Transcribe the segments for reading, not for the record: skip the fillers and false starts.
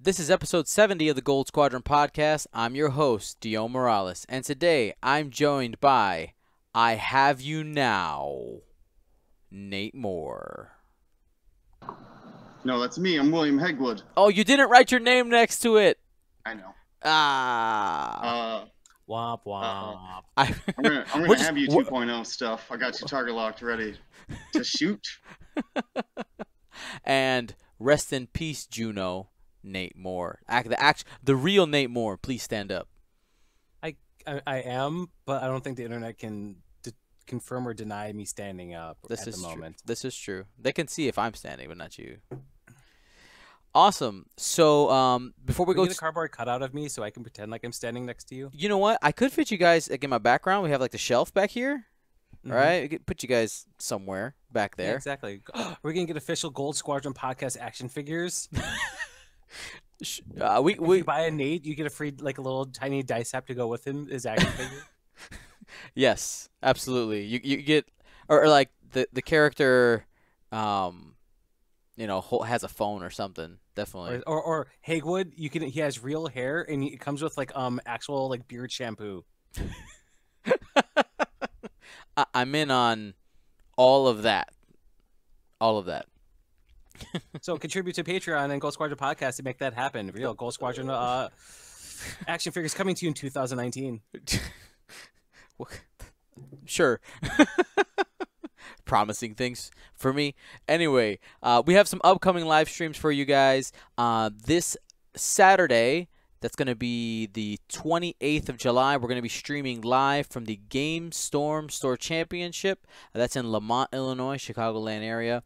This is episode 70 of the Gold Squadron podcast. I'm your host, Dio Morales, and today I'm joined by I Have You Now, Nate Moore. No, that's me. I'm William Hegwood. Oh, you didn't write your name next to it. I know. Ah. Womp Uh-oh. womp. I'm gonna have you 2.0 stuff. I got you target locked, ready to shoot. And rest in peace, Juno, Nate Moore. The real Nate Moore. Please stand up. I am, but I don't think the internet can confirm or deny me standing up at the moment. This is true. They can see if I'm standing, but not you. Awesome. So before we go, get a cardboard cutout of me so I can pretend like I'm standing next to you. You know what? I could fit you guys like in my background. We have like the shelf back here. All right, we could put you guys somewhere back there. Yeah, exactly. We're gonna get official Gold Squadron podcast action figures. If you buy a Nate, you get a free like a little tiny dice set to go with him. His action figure. Yes, absolutely. You get or like the character, has a phone or something. Definitely. Or Hagwood, he has real hair and it comes with like actual like beard shampoo. I'm in on all of that. All of that. So contribute to Patreon and Gold Squadron podcast to make that happen. Real Gold Squadron action figures coming to you in 2019. Sure. Promising things for me. Anyway, we have some upcoming live streams for you guys. This Saturday, that's going to be the 28th of July. We're going to be streaming live from the Game Storm Store Championship. That's in Lamont, Illinois, Chicagoland area.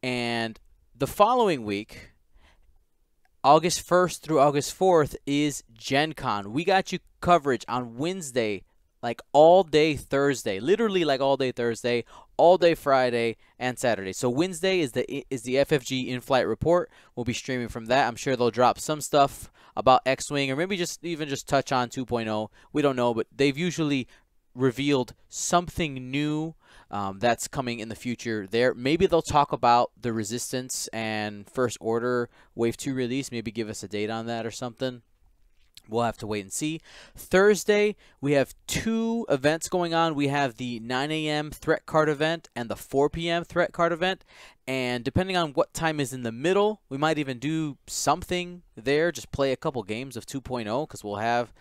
And the following week, August 1st through August 4th, is GenCon. We got you coverage on Wednesday, like all day Thursday, literally like all day Thursday, all day Friday, and Saturday. So Wednesday is the FFG in-flight report. We'll be streaming from that. I'm sure they'll drop some stuff about X-Wing, or maybe just touch on 2.0. We don't know, but they've usually revealed something new that's coming in the future there. Maybe they'll talk about the Resistance and First Order Wave 2 release, maybe give us a date on that or something. We'll have to wait and see. Thursday, we have two events going on. We have the 9 a.m. threat card event and the 4 p.m. threat card event. And depending on what time is in the middle, we might even do something there. Just play a couple games of 2.0 because we'll have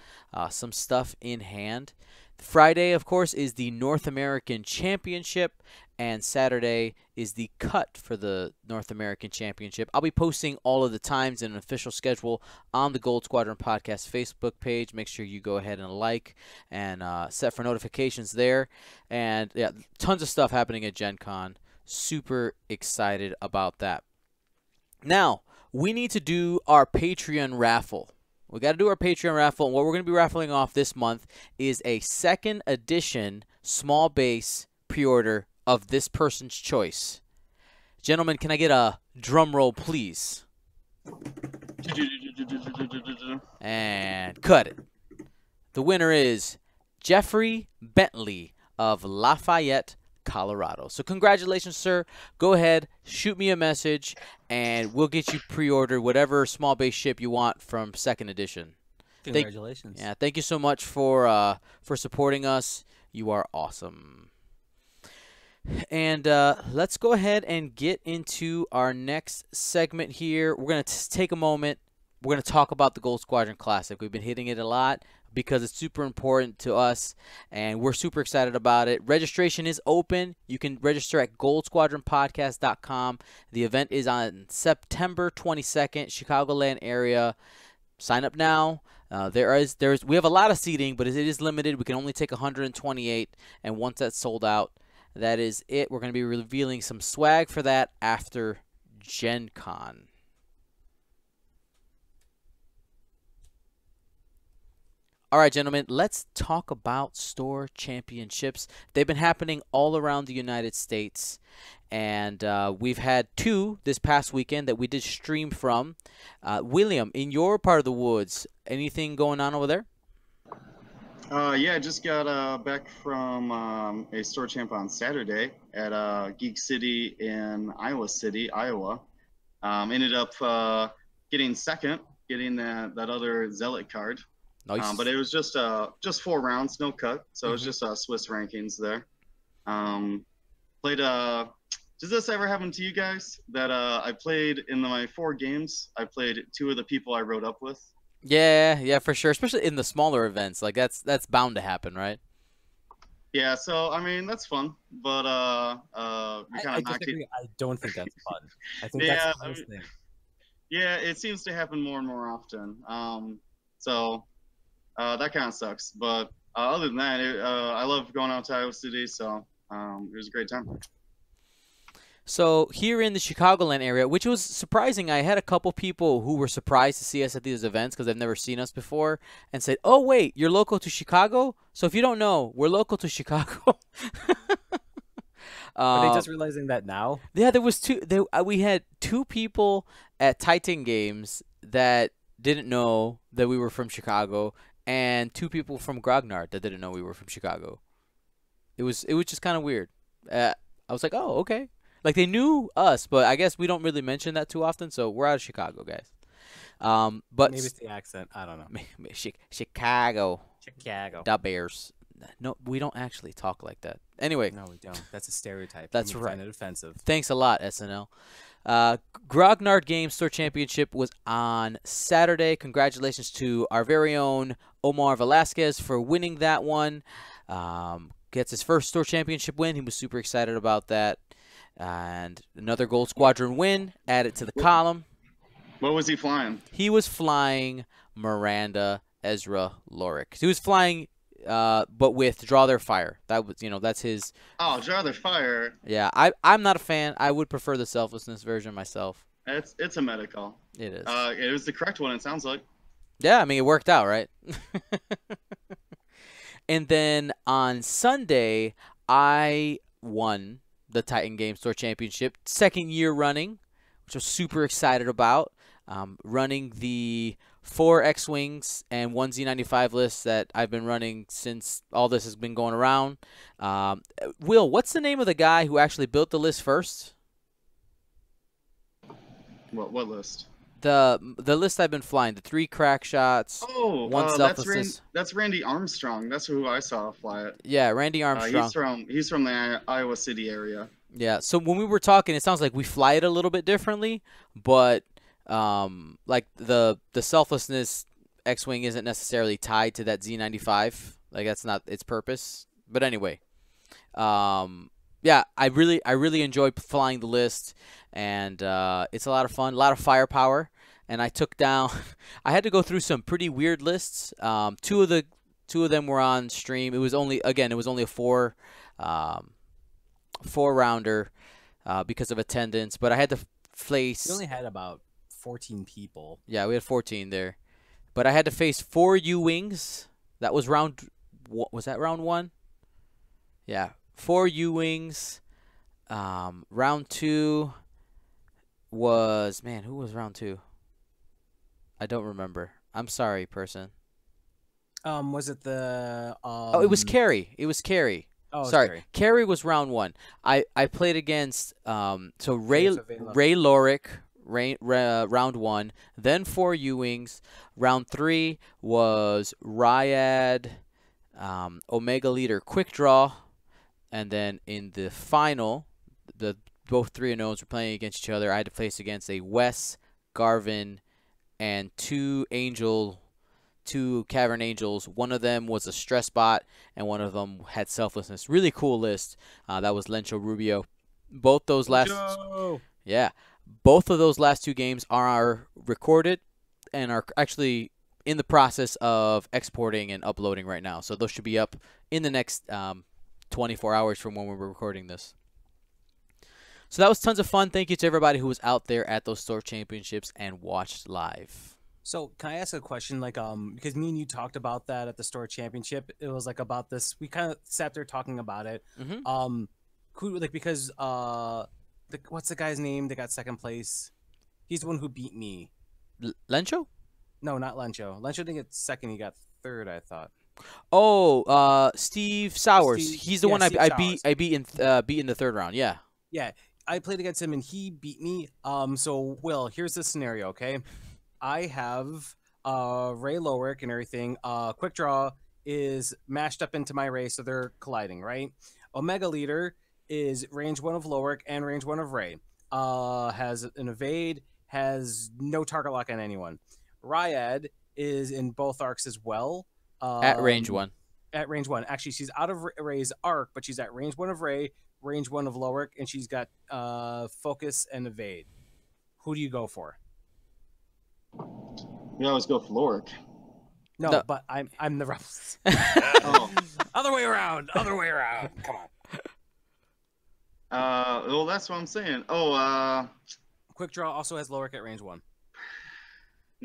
some stuff in hand. Friday, of course, is the North American Championship, and Saturday is the cut for the North American Championship. I'll be posting all of the times and an official schedule on the Gold Squadron Podcast Facebook page. Make sure you go ahead and like and set for notifications there. And yeah, tons of stuff happening at GenCon. Super excited about that. Now, we need to do our Patreon raffle. We got to do our Patreon raffle, and what we're going to be raffling off this month is a second edition small base pre-order of this person's choice. Gentlemen, can I get a drum roll, please? And cut it. The winner is Jeffrey Bentley of Lafayette, Colorado. So congratulations, sir. Go ahead, shoot me a message, and we'll get you pre-ordered whatever small base ship you want from second edition. Congratulations. Thank you so much for supporting us. You are awesome. And let's go ahead and get into our next segment here. We're going to take a moment. We're going to talk about the Gold Squadron Classic. We've been hitting it a lot because it's super important to us, and we're super excited about it. Registration is open. You can register at goldsquadronpodcast.com. The event is on September 22nd, Chicagoland area. Sign up now. We have a lot of seating, but it is limited. We can only take 128, and once that's sold out, that is it. We're going to be revealing some swag for that after GenCon. All right, gentlemen, let's talk about store championships. They've been happening all around the United States, and we've had two this past weekend that we did stream from. William, in your part of the woods, anything going on over there? Yeah, I just got back from a store champ on Saturday at Geek City in Iowa City, Iowa. Ended up getting second getting that other Zealot card. Nice. But it was just 4 rounds, no cut. So it was just Swiss rankings there. Played does this ever happen to you guys? That I played in my 4 games, I played 2 of the people I rode up with. Yeah, for sure. Especially in the smaller events, like that's bound to happen, right? Yeah, so I mean that's fun, but we kind of knocked it. I don't think that's fun. I think Yeah, that's the worst thing. Yeah, it seems to happen more and more often. So that kind of sucks. But other than that, I love going out to Iowa City, so it was a great time. So here in the Chicagoland area, which was surprising, I had a couple people who were surprised to see us at these events because they've never seen us before and said, "Oh, wait, you're local to Chicago?" So if you don't know, we're local to Chicago. Are they just realizing that now? Yeah, there was we had 2 people at Titan Games that didn't know that we were from Chicago, and 2 people from Grognard that didn't know we were from Chicago. It was just kind of weird. I was like, "Oh, okay." Like they knew us, but I guess we don't really mention that too often. So we're out of Chicago, guys. But maybe it's the accent. I don't know. Chicago. The Bears. No, we don't actually talk like that. Anyway. No, we don't. That's a stereotype. That's right. Find it offensive. Thanks a lot, SNL. Grognard Game Store Championship was on Saturday. Congratulations to our very own Omar Velasquez for winning that one. Gets his first store championship win. He was super excited about that. And another Gold Squadron win added to the column. What was he flying? He was flying Miranda Ezra Lorik. He was flying, but with Draw Their Fire. That was, that's his. Oh, Draw Their Fire. Yeah, I'm not a fan. I would prefer the Selflessness version myself. It's a meta call. It is. It was the correct one. It sounds like. Yeah, I mean it worked out, right? And then on Sunday, I won the Titan Game Store Championship, 2nd year running, which I was super excited about. Running the 4 X-Wings and 1 Z95 list that I've been running since all this has been going around. Will, what's the name of the guy who actually built the list first? What list? The list I've been flying, the 3 crack shots, 1 selflessness. That's Randy Armstrong. That's who I saw fly it. Yeah, Randy Armstrong. He's from the Iowa City area. Yeah, so when we were talking, it sounds like we fly it a little bit differently, but like the selflessness X-Wing isn't necessarily tied to that Z95. Like that's not its purpose. But anyway, yeah, I really enjoy flying the list, and it's a lot of fun, a lot of firepower. And I took down, I had to go through some pretty weird lists. 2 of them were on stream. It was only a 4 rounder because of attendance, but I had to face. We only had about 14 people. Yeah, we had 14 there, but I had to face 4 U-wings. That was round. Was that round 1? Yeah, 4 U-wings. Round 2 was who was round 2? I don't remember. I'm sorry, person. Was it the? Oh, it was Carrie. It was Carrie. Oh, sorry. Carrie was round 1. I played against Ray Lorick, round 1, then 4 U-wings. Round 3 was Ryad, Omega Leader Quick Draw, and then in the final, both 3 unknowns were playing against each other. I had to place against a Wes, Garvin, and 2 Cavern Angels. One of them was a stress bot, and one of them had selflessness. Really cool list. That was Lencho Rubio. Both of those last 2 games are recorded and are actually in the process of exporting and uploading right now. So those should be up in the next 24 hours from when we're recording this. So that was tons of fun. Thank you to everybody who was out there at those store championships and watched live. So can I ask a question? Like, because me and you talked about that at the store championship. It was like about this. We kind of sat there talking about it. Who because what's the guy's name that got 2nd place? He's the one who beat me. Lencho? No, not Lencho. Lencho didn't get 2nd. He got 3rd, I thought. Oh, Steve Sowers. He's the one I beat in the 3rd round. Yeah. Yeah, I played against him and he beat me. So Will, here's the scenario. Okay, I have Ray Lowrick and everything. Quick Draw is mashed up into my Ray, so they're colliding, right? Omega Leader is range 1 of Lowrick and range 1 of Ray. Has an evade, has no target lock on anyone. Ryad is in both arcs as well. At range 1. At range 1. Actually, she's out of Ray's arc, but she's at range 1 of Ray, range 1 of Lowrick, and she's got focus and evade. Who do you go for? We always go for Loric. No, but I'm the rebels. Oh. Other way around. Other way around. Come on. Well, that's what I'm saying. Oh, Quick Draw also has Lowrick at range 1.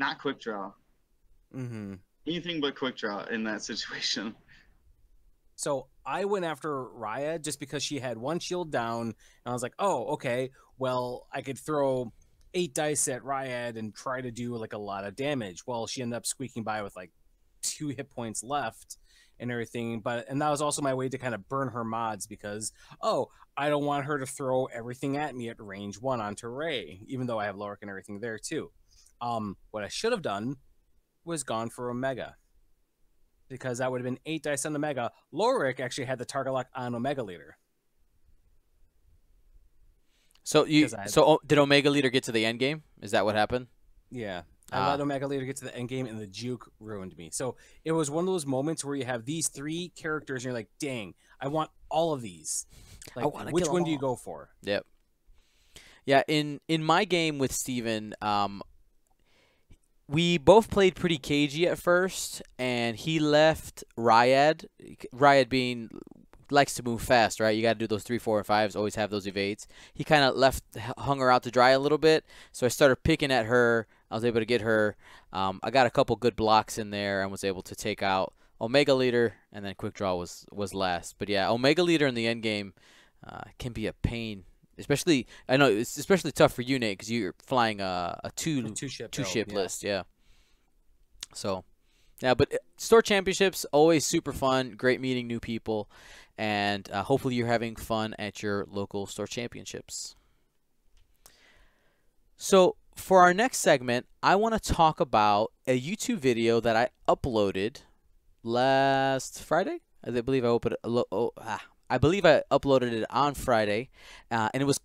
not Quick Draw. Mm-hmm. Anything but Quick Draw in that situation. So I went after Raya just because she had 1 shield down, and I was like, oh, okay, well, I could throw 8 dice at Ryad and try to do like a lot of damage. Well, she ended up squeaking by with like 2 hit points left and everything. And that was also my way to kind of burn her mods because, oh, I don't want her to throw everything at me at range 1 onto Ray, even though I have Loric and everything there too. What I should have done was gone for Omega, because that would have been 8 dice on Omega. Loric actually had the target lock on Omega Leader. So did Omega Leader get to the end game? Is that what happened? Yeah. I let Omega Leader get to the end game, and the juke ruined me. So it was one of those moments where you have these 3 characters, and you're like, dang, I want all of these. Like, which one do you go for? Yep. Yeah, in my game with Steven, we both played pretty cagey at first, and he left Ryad. Ryad being likes to move fast, right? You got to do those 3, 4, and 5s. Always have those evades. He kind of hung her out to dry a little bit. So I started picking at her. I was able to get her. I got a couple good blocks in there and was able to take out Omega Leader, and then Quick Draw was last. But yeah, Omega Leader in the end game can be a pain. Especially, I know it's especially tough for you, Nate, because you're flying a two ship list, yeah. So, yeah, but store championships always super fun. Great meeting new people, and hopefully you're having fun at your local store championships. So for our next segment, I want to talk about a YouTube video that I uploaded last Friday. I believe I uploaded it on Friday, and it was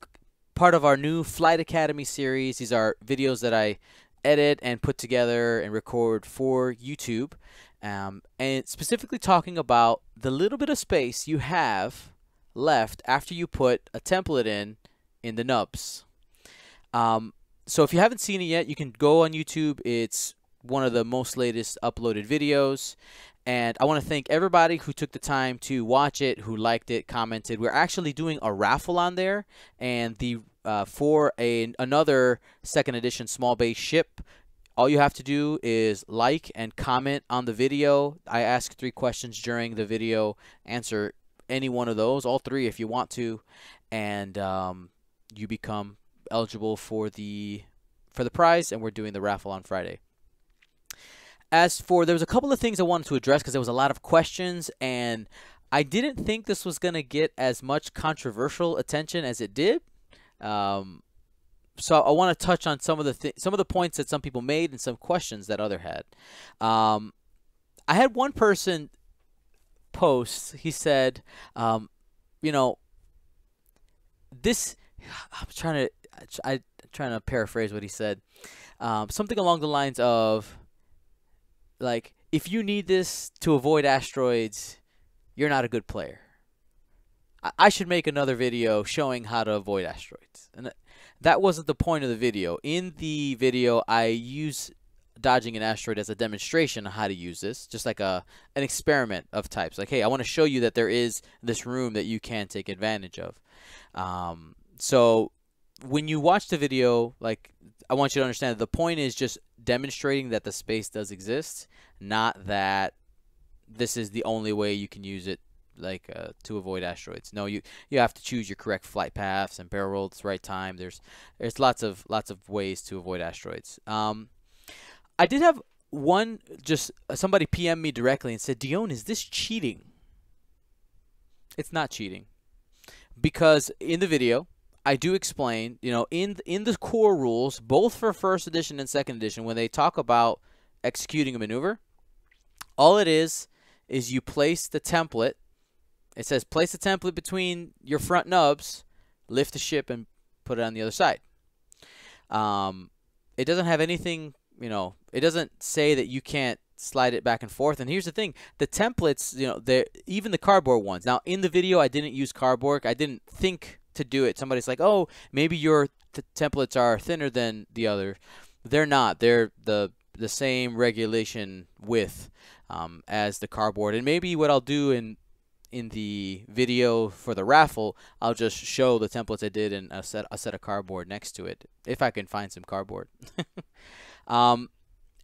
part of our new Flight Academy series. These are videos that I edit and put together and record for YouTube, and specifically talking about the little bit of space you have left after you put a template in the nubs. So if you haven't seen it yet, you can go on YouTube. It's one of the most latest uploaded videos. And I want to thank everybody who took the time to watch it, who liked it, commented. We're actually doing a raffle on there, and for another second edition small base ship, all you have to do is like and comment on the video. I ask 3 questions during the video. Answer any one of those, all 3 if you want to, and you become eligible for the prize. And we're doing the raffle on Friday. There was a couple of things I wanted to address because there was a lot of questions, and I didn't think this was going to get as much controversial attention as it did. So I want to touch on some of the points that some people made and some questions that other had. I had one person post. He said, this. I'm trying to paraphrase what he said. Something along the lines of, like, if you need this to avoid asteroids, you're not a good player. I should make another video showing how to avoid asteroids. And that wasn't the point of the video. In the video, I use dodging an asteroid as a demonstration of how to use this, just like an experiment of types. Like, hey, I want to show you that there is this room that you can take advantage of. So when you watch the video, like, I want you to understand that the point is just demonstrating that the space does exist, not that this is the only way you can use it, like, to avoid asteroids. No, you have to choose your correct flight paths and barrel roll at the right time. There's lots of ways to avoid asteroids. I did have somebody PM me directly and said, Dion, is this cheating? It's not cheating, because in the video I do explain, in the core rules, both for first edition and second edition, when they talk about executing a maneuver, all it is you place the template. It says place the template between your front nubs, lift the ship, and put it on the other side. It doesn't have anything, it doesn't say that you can't slide it back and forth. And here's the thing, the templates, even the cardboard ones. Now, in the video, I didn't use cardboard. I didn't think to do it. Somebody's like, oh, maybe your templates are thinner than the other. They're not. They're the same regulation width as the cardboard. And maybe what I'll do in the video for the raffle, I'll just show the templates I did and a set of cardboard next to it, if I can find some cardboard.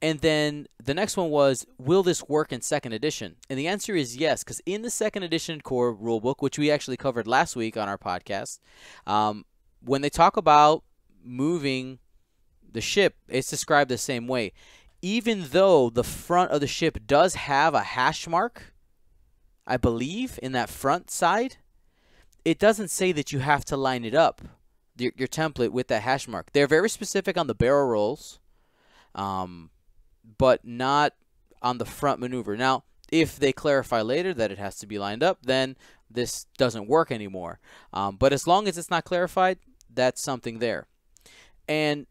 And then the next one was, will this work in second edition? And the answer is yes, because in the second edition core rulebook, which we actually covered last week on our podcast, when they talk about moving the ship, it's described the same way. Even though the front of the ship does have a hash mark, I believe, in that front side, it doesn't say that you have to line it up, your template, with that hash mark. They're very specific on the barrel rolls, but not on the front maneuver. Now, if they clarify later that it has to be lined up, then this doesn't work anymore. But as long as it's not clarified, that's something there. And,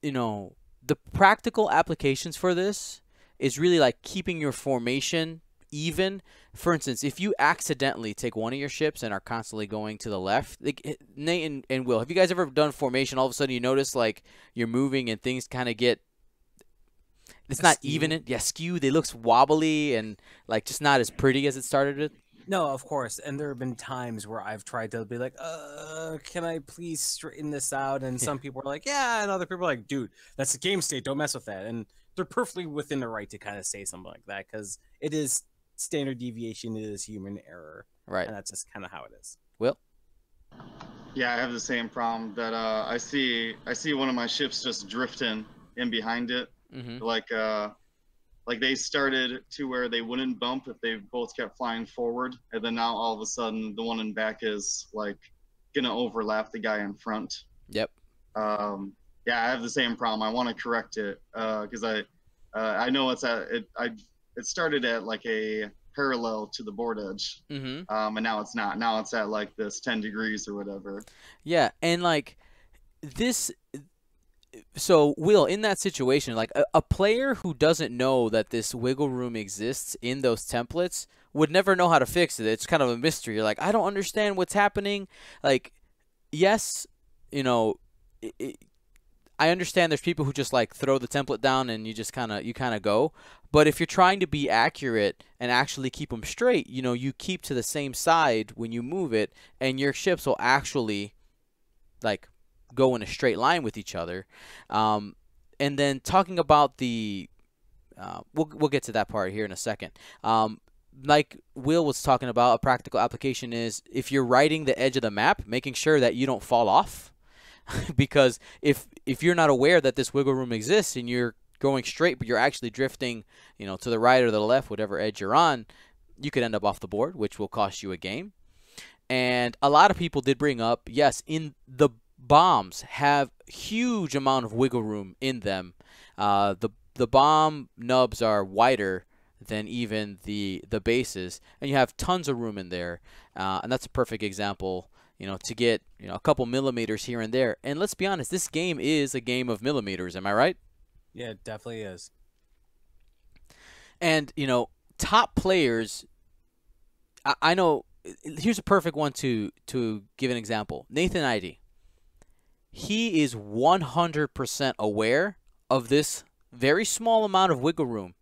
the practical applications for this is really like keeping your formation even. For instance, if you accidentally take one of your ships and are constantly going to the left, like Nate and Will, have you guys ever done formation? All of a sudden you notice like you're moving and things kind of get, it's not even, skewed. It looks wobbly and like just not as pretty as it started with. No, of course. And there have been times where I've tried to be like, can I please straighten this out? And some people are like, yeah. And other people are like, dude, that's the game state. Don't mess with that. And they're perfectly within the right to kind of say something like that because it is standard deviation. It is human error. Right. And that's just kind of how it is. Will? Yeah, I have the same problem that I see one of my ships just drifting in behind it. Mm-hmm. Like they started to where they wouldn't bump if they both kept flying forward, and then now all of a sudden the one in back is like gonna overlap the guy in front. Yep. Yeah, I have the same problem. I want to correct it because I know it's it started at like a parallel to the board edge, Mm-hmm. and now it's not. Now it's at like this 10 degrees or whatever. Yeah, and like this. So, Will, in that situation, like a player who doesn't know that this wiggle room exists in those templates would never know how to fix it. It's kind of a mystery. You're like, I don't understand what's happening. Like, yes, I understand there's people who just like throw the template down and you kind of go. But if you're trying to be accurate and actually keep them straight, you keep to the same side when you move it, and your ships will actually like go in a straight line with each other. And then talking about the we'll get to that part here in a second. Like Will was talking about, a practical application is if you're riding the edge of the map, making sure that you don't fall off. Because if you're not aware that this wiggle room exists and you're going straight but you're actually drifting, to the right or the left, whatever edge you're on, you could end up off the board, which will cost you a game. And a lot of people did bring up, yes, in the bombs have huge amount of wiggle room in them. The bomb nubs are wider than even the bases, and you have tons of room in there. And that's a perfect example, to get a couple millimeters here and there. And let's be honest, this game is a game of millimeters. Am I right? Yeah, it definitely is. And top players, I know. Here's a perfect one to give an example. Nathan ID. He is 100% aware of this very small amount of wiggle room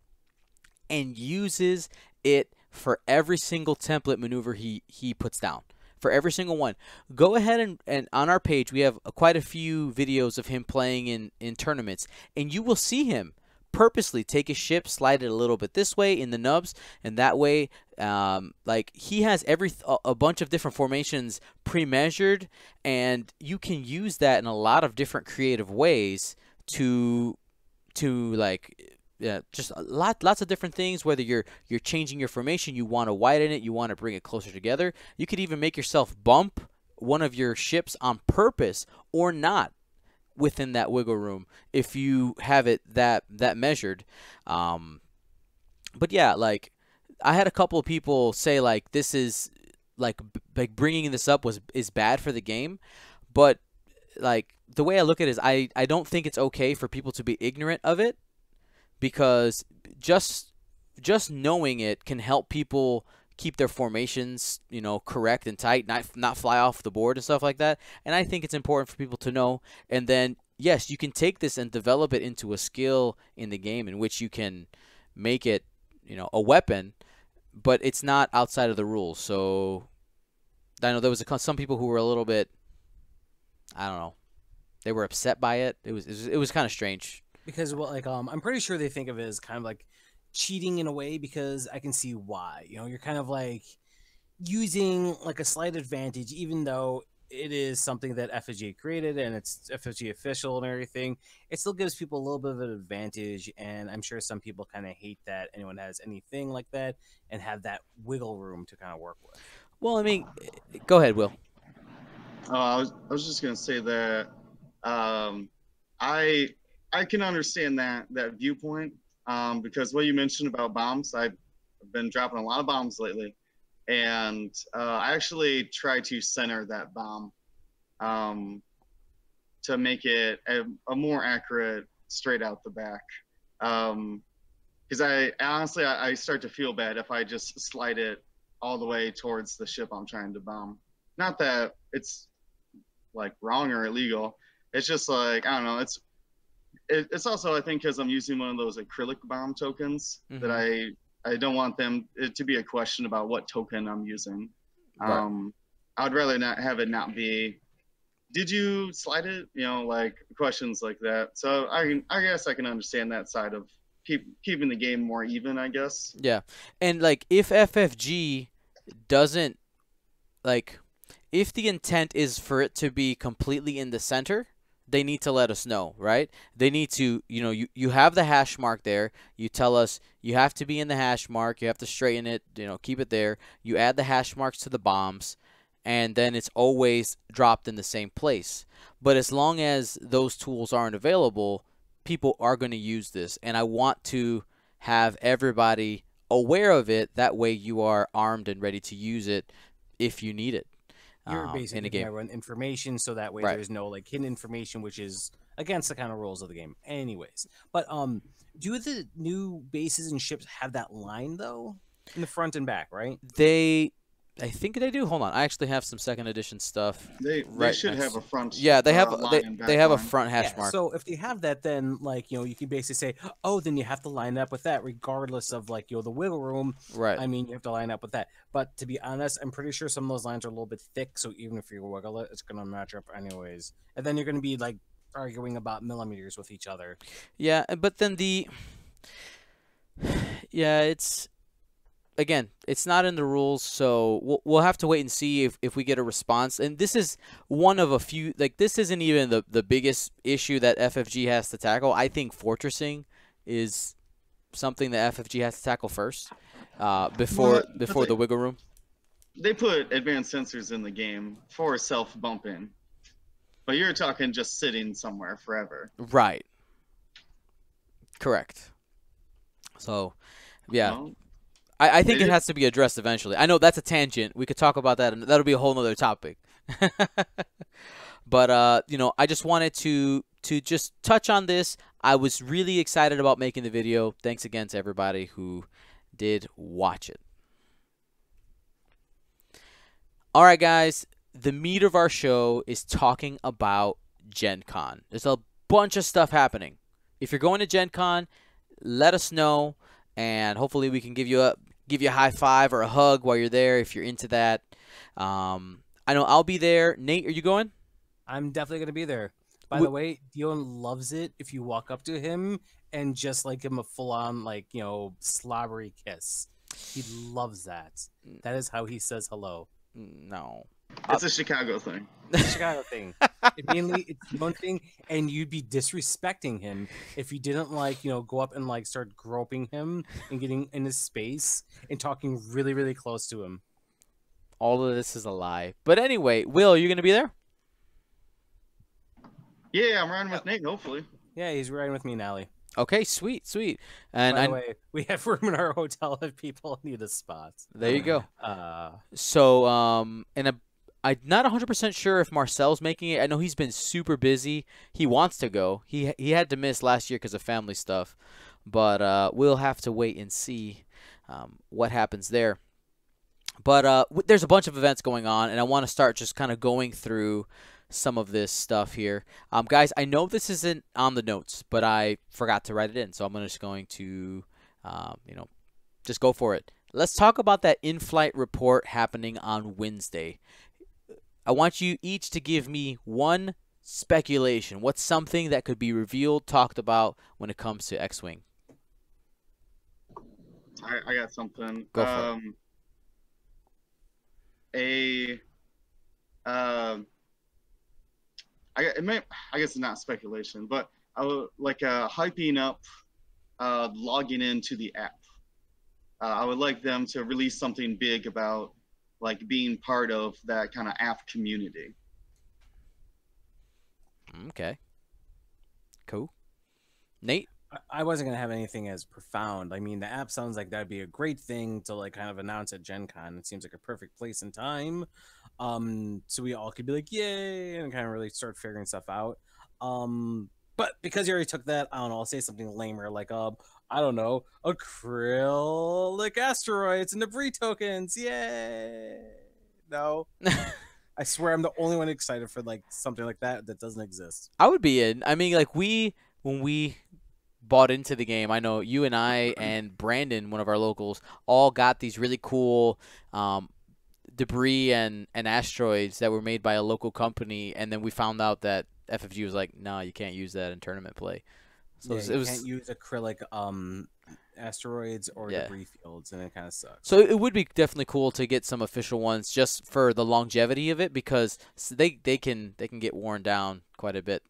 and uses it for every single template maneuver he puts down. For every single one. Go ahead and on our page, we have quite a few videos of him playing in tournaments, and you will see him purposely take his ship, slide it a little bit this way in the nubs, and that way, like he has a bunch of different formations pre-measured, and you can use that in a lot of different creative ways to like. Yeah, just lots of different things. Whether you're changing your formation, you want to widen it, you want to bring it closer together. You could even make yourself bump one of your ships on purpose or not within that wiggle room if you have it that measured. But yeah, like I had a couple of people say like this is like bringing this up is bad for the game, but like the way I look at it is I don't think it's okay for people to be ignorant of it, because just knowing it can help people keep their formations, correct and tight, not fly off the board and stuff like that. And I think it's important for people to know. And then yes, you can take this and develop it into a skill in the game in which you can make it, a weapon, but it's not outside of the rules. So I know there was some people who were a little bit, I don't know, they were upset by it. It was kind of strange. Because I'm pretty sure they think of it as kind of like cheating in a way, because I can see why. You're kind of like using like a slight advantage, even though it is something that FFG created and it's FFG official and everything. It still gives people a little bit of an advantage, and I'm sure some people kind of hate that anyone has anything like that and have that wiggle room to kind of work with. Well, I mean, go ahead, Will. I was just gonna say that I can understand that viewpoint, because what you mentioned about bombs, I've been dropping a lot of bombs lately, and I actually try to center that bomb to make it a more accurate straight out the back. Because I honestly I start to feel bad if I just slide it all the way towards the ship I'm trying to bomb. Not that it's like wrong or illegal. It's just like, I don't know. It's also, I think, because I'm using one of those acrylic bomb tokens, that I don't want it to be a question about what token I'm using. Right. I'd rather not have it not be, did you slide it? Like questions like that. So I guess I can understand that side of keeping the game more even, I guess. Yeah. And like if FFG doesn't, like, if the intent is for it to be completely in the center, they need to let us know, right? They need to, you have the hash mark there. You tell us you have to be in the hash mark. You have to straighten it, keep it there. You add the hash marks to the bombs, and then it's always dropped in the same place. But as long as those tools aren't available, people are going to use this. And I want to have everybody aware of it. That way you are armed and ready to use it if you need it. You're basically in a game. run information, so that way Right. there's no like hidden information, which is against the kind of rules of the game. Anyways, but do the new bases and ships have that line though in the front and back, right? I think they do. Hold on, I actually have some second edition stuff. They should have a front. Yeah, they have line and back they have a line. front hash mark. So if they have that, then like you can basically say, oh, then you have to line up with that, regardless of like the wiggle room. Right. I mean, you have to line up with that. But to be honest, I'm pretty sure some of those lines are a little bit thick. So even if you wiggle it, it's gonna match up anyways. And then you're gonna be like arguing about millimeters with each other. Yeah, but then it's. Again, it's not in the rules, so we'll have to wait and see if we get a response. And this is one of a few, like this isn't even the biggest issue that FFG has to tackle. I think fortressing is something that FFG has to tackle first, before the wiggle room. They put advanced sensors in the game for self-bumping, but you're talking just sitting somewhere forever. Right. Correct. So, yeah. Well, I think it has to be addressed eventually. I know that's a tangent. We could talk about that, and that'll be a whole nother topic. But I just wanted to just touch on this. I was really excited about making the video. Thanks again to everybody who did watch it. All right, guys. The meat of our show is talking about GenCon. There's a bunch of stuff happening. If you're going to GenCon, let us know, and hopefully we can give you a high five or a hug while you're there if you're into that. I know I'll be there. Nate, are you going? I'm definitely gonna be there. By the way, Dion loves it if you walk up to him and just like give him a full-on slobbery kiss. He loves that. That is how he says hello. No. It's a Chicago thing. It's a Chicago thing. Mainly, it's one thing, and you'd be disrespecting him if you didn't go up and start groping him and getting in his space and talking really, really close to him. All of this is a lie. But anyway, Will, are you gonna be there? Yeah, I'm riding with Nate. Hopefully. Yeah, he's riding with me and Allie. Okay, sweet, sweet. And By the way, we have room in our hotel if people need a spot. there you go. Uh, So, I'm not 100% sure if Marcel's making it. I know he's been super busy. He wants to go. He had to miss last year because of family stuff, but we'll have to wait and see what happens there. But there's a bunch of events going on, and I want to start just kind of going through some of this stuff here. Guys, I know this isn't on the notes, but I forgot to write it in, so I'm just going to, just go for it. Let's talk about that in-flight report happening on Wednesday. I want you each to give me one speculation. What's something that could be revealed, talked about when it comes to X-Wing? I got something. Go for it. I guess it's not speculation, but I would like hyping up logging into the app. I would like them to release something big about like being part of that kind of app community. Okay. Cool. Nate? I wasn't gonna have anything as profound. I mean, the app sounds like that'd be a great thing to like kind of announce at GenCon. It seems like a perfect place and time, so we all could be like, "Yay!" and kind of really start figuring stuff out. But because you already took that, I don't know. I'll say something lamer like, I don't know, acrylic asteroids and debris tokens. Yay! No, I swear I'm the only one excited for like something like that doesn't exist. I would be in. I mean, like when we bought into the game, I know you and I and Brandon, one of our locals, all got these really cool debris and asteroids that were made by a local company, and then we found out that FFG was like, no, you can't use that in tournament play. So yeah, it was, can't use acrylic asteroids or Yeah. debris fields, and it kind of sucks. so it would be definitely cool to get some official ones just for the longevity of it, because they can get worn down quite a bit.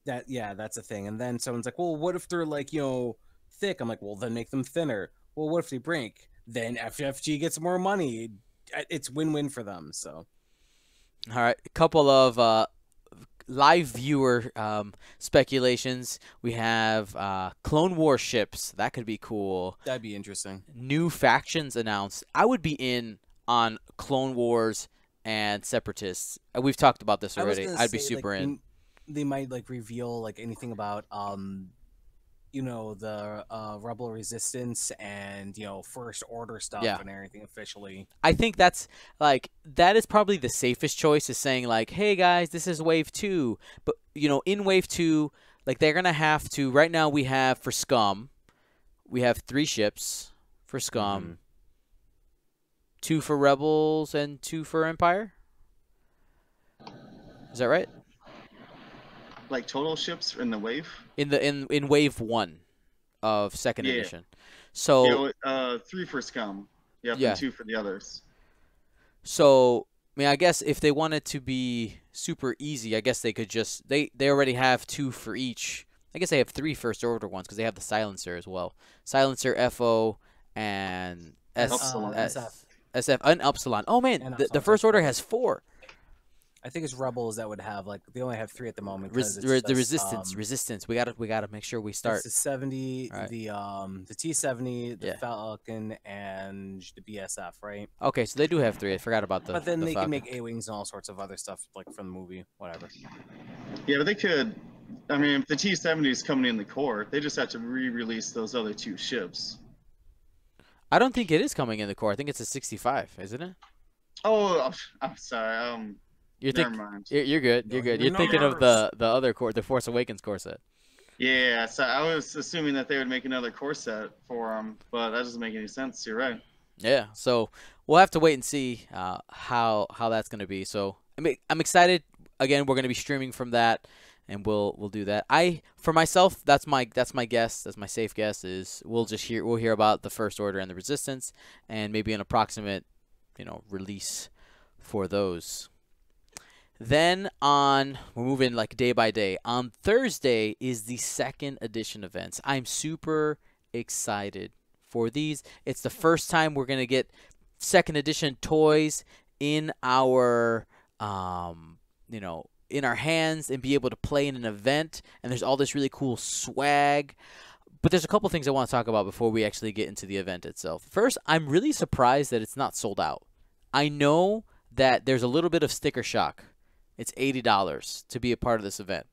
That's a thing. And then someone's like, well, what if they're like, thick? I'm like, well, then make them thinner. Well, what if they break? Then FFG gets more money. It's win-win for them. So All right, a couple of live viewer speculations. We have Clone War ships. That could be cool. that'd be interesting. New factions announced. I would be in on Clone Wars and Separatists. We've talked about this already. I'd be super in. They might like reveal like anything about the Rebel Resistance and First Order stuff and everything officially. I think that is probably the safest choice, is saying like, hey guys, this is Wave 2. But in Wave 2, like they're gonna have to. Right now we have for Scum, we have 3 ships for Scum, Mm-hmm. 2 for Rebels and 2 for Empire. Is that right? Like total ships in the wave. In Wave 1 of second edition. So 3 for Scum. Yep, Yeah. and 2 for the others. So I mean, I guess if they wanted to be super easy, I guess they could just they already have 2 for each. I guess they have 3 First Order ones because they have the Silencer as well. Silencer, FO, and SF, and Upsilon. Oh man, And the Upsilon. First Order has 4. I think it's Rebels that would have like they only have 3 at the moment. The Resistance. We gotta make sure we start. It's the 70, All right. the T-70, the Yeah. Falcon, and the BSF, right? Okay, so they do have 3. I forgot about the. But then the they Falcon. can make A-wings and all sorts of other stuff like from the movie, whatever. Yeah, but they could. I mean, if the T-70 is coming in the core, they just have to re-release those other 2 ships. I don't think it is coming in the core. I think it's a 65, isn't it? Oh, I'm sorry. Never mind. You're good. You're good. You're thinking of the other core, the Force Awakens core set. Yeah, so I was assuming that they would make another core set for them, but that doesn't make any sense. You're right. Yeah. So we'll have to wait and see how that's going to be. So I'm excited. Again, we're going to be streaming from that, and we'll do that. For myself, that's my guess. That's my safe guess is we'll hear about the First Order and the Resistance, and maybe an approximate release for those. Then we're moving like day by day. On Thursday is the second edition events. I'm super excited for these. It's the first time we're going to get second edition toys in our you know, in our hands and be able to play in an event. And there's all this really cool swag. But there's a couple things I want to talk about before we actually get into the event itself. First, I'm really surprised that it's not sold out. I know that there's a little bit of sticker shock. It's $80 to be a part of this event.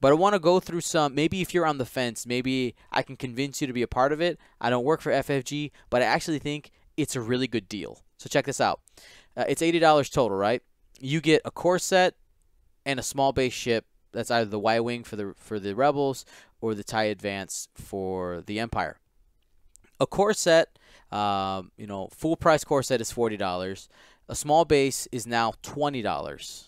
But I want to go through some, maybe if you're on the fence, maybe I can convince you to be a part of it. I don't work for FFG, but I actually think it's a really good deal. So check this out. It's $80 total, right? You get a core set and a small base ship. That's either the Y-Wing for the Rebels or the TIE Advance for the Empire. A core set, you know, full price core set is $40. A small base is now $20.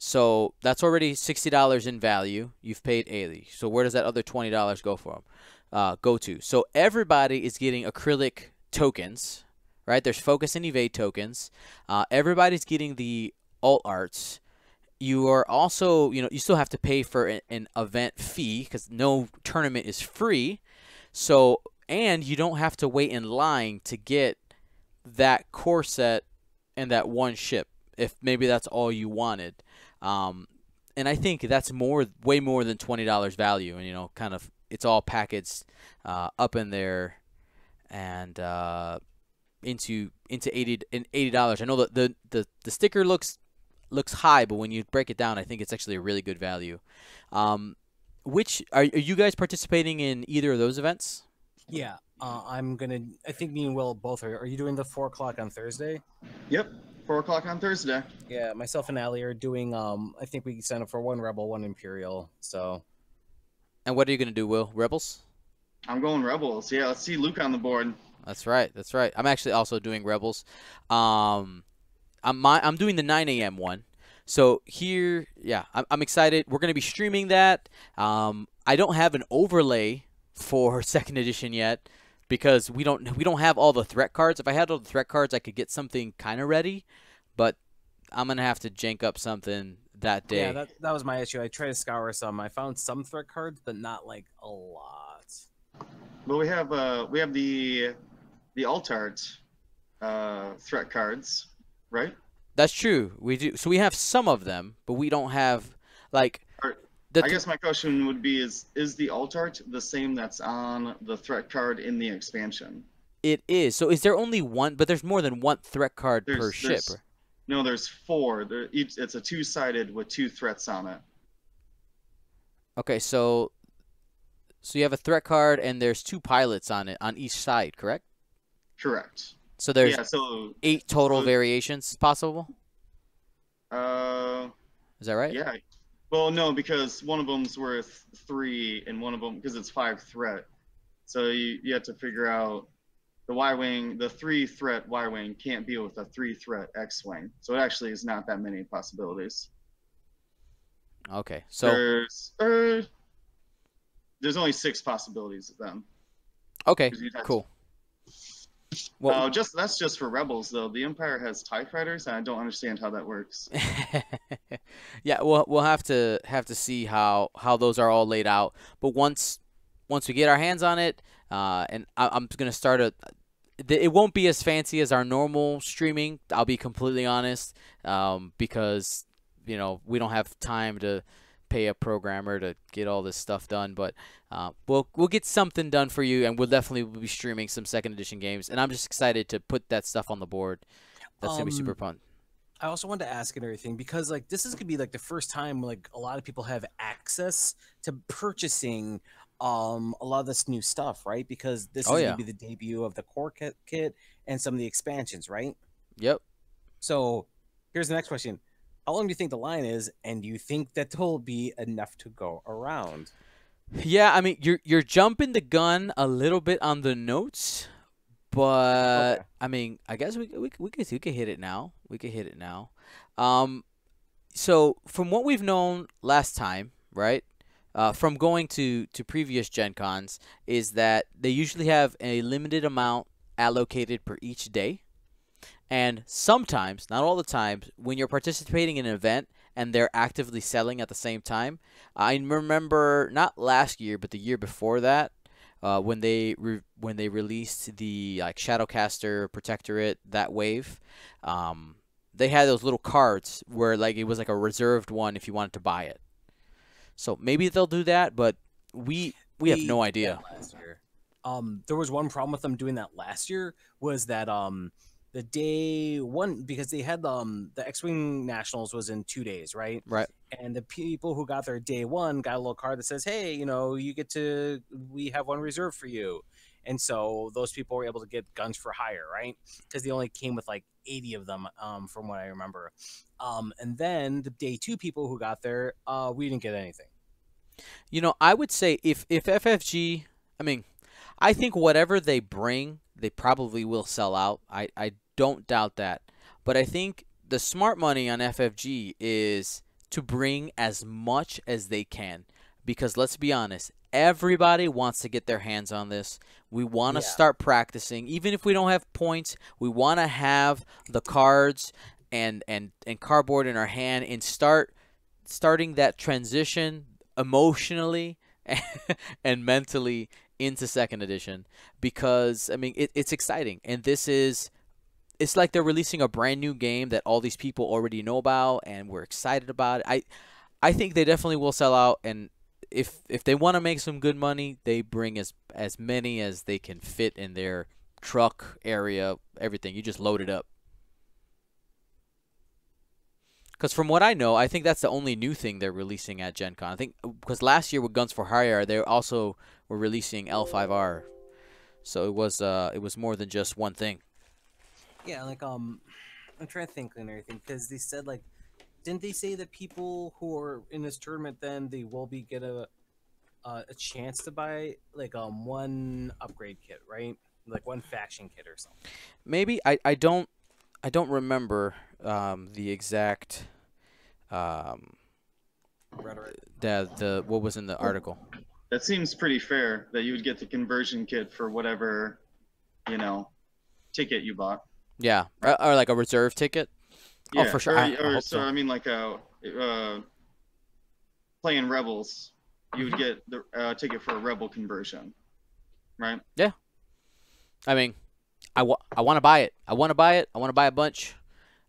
So that's already $60 in value. You've paid 80. So where does that other $20 go to? So everybody is getting acrylic tokens, right? There's focus and evade tokens. Everybody's getting the alt arts. You are also, you know, you still have to pay for an event fee because no tournament is free. So, and you don't have to wait in line to get that core set and that one ship if maybe that's all you wanted. And I think that's way more than $20 value, and you know, kind of it's all packaged up in there and into $80. I know that the sticker looks high, but when you break it down, I think it's actually a really good value. Which are you guys participating in either of those events? Yeah, I think me and Will both are. Are you doing the 4 o'clock on Thursday? Yep, 4 o'clock on Thursday. Yeah, myself and Allie are doing. I think we signed up for one Rebel, one Imperial. So. And what are you gonna do, Will? Rebels? I'm going Rebels. Yeah, let's see Luke on the board. That's right. That's right. I'm actually also doing Rebels. I'm doing the 9 a.m. one. So here, yeah, I'm excited. We're gonna be streaming that. I don't have an overlay for second edition yet because we don't have all the threat cards. If I had all the threat cards, I could get something kind of ready, but I'm gonna have to jank up something that day. Yeah, that was my issue. I tried to scour some. I found some threat cards, but not like a lot. Well, we have the alt art threat cards, right? That's true. We do. So we have some of them, but we don't have like. I guess my question would be: is the alt art the same that's on the threat card in the expansion? It is. So is there only one? But there's more than one threat card per ship. No, there's 4. It's a 2-sided with 2 threats on it. Okay, so you have a threat card and there's 2 pilots on it on each side, correct? Correct. So there's yeah, so 8 total variations possible? Is that right? Yeah. Well, no, because one of them's worth 3 and one of them, because it's 5 threat. So you have to figure out the Y-Wing, the 3 threat Y-Wing can't be with a 3 threat X-Wing. So it actually is not that many possibilities. Okay. So there's only 6 possibilities of them. Okay, cool. Well, that's just for Rebels though. The Empire has TIE fighters, and I don't understand how that works. Yeah, we'll have to see how those are all laid out. But once we get our hands on it, and I'm gonna start it won't be as fancy as our normal streaming. I'll be completely honest, because you know we don't have time to pay a programmer to get all this stuff done, but we'll get something done for you, and we'll definitely be streaming some second edition games, and I'm just excited to put that stuff on the board. That's gonna be super fun. I also wanted to ask and everything because like this is gonna be like the first time like a lot of people have access to purchasing a lot of this new stuff, right? Because this is gonna be the debut of the core kit and some of the expansions, right? Yep. So here's the next question. How long do you think the line is, and do you think that will be enough to go around? Yeah, I mean, you're jumping the gun a little bit on the notes, but I mean, I guess we could hit it now. We could hit it now. So from what we've known last time, right? From going to previous Gen Cons, is that they usually have a limited amount allocated per each day. And sometimes, not all the time, when you're participating in an event and they're actively selling at the same time, I remember not last year but the year before that, when they released the like Shadowcaster Protectorate, that wave, they had those little cards where like it was like a reserved one if you wanted to buy it. So maybe they'll do that, but we have no They did idea. that last year. There was one problem with them doing that last year was that the day one, because they had the X-Wing Nationals was in 2 days, right? Right. And the people who got there day one got a little card that says, "Hey, you know, we have one reserved for you." And so those people were able to get guns for hire, right? Because they only came with like 80 of them, from what I remember. And then the day two people who got there, we didn't get anything. You know, I would say if FFG, I mean, I think whatever they bring, they probably will sell out. I don't doubt that. But I think the smart money on FFG is to bring as much as they can. Because let's be honest, everybody wants to get their hands on this. We want to Yeah. start practicing. Even if we don't have points, we want to have the cards and cardboard in our hand and starting that transition emotionally and mentally into second edition, because I mean it's exciting, and it's like they're releasing a brand new game that all these people already know about and we're excited about it. I think they definitely will sell out, and if they want to make some good money, they bring as many as they can fit in their truck area, everything. You just load it up. Because from what I know, I think that's the only new thing they're releasing at GenCon. I think because last year with Guns for Hire, they also were releasing L5R, so it was more than just one thing. Yeah, like I'm trying to think and everything because they said like, didn't they say that people who are in this tournament then they will get a chance to buy like one upgrade kit, right? Like one faction kit or something. Maybe I don't remember the exact Rhetoric. the what was in the article. That seems pretty fair that you would get the conversion kit for whatever, ticket you bought. Yeah, or like a reserve ticket. Yeah, Oh, for sure. Or, I or hope so so. I mean, like playing Rebels, you would get the ticket for a Rebel conversion, right? I mean, I want to buy it. I want to buy it. I want to buy a bunch.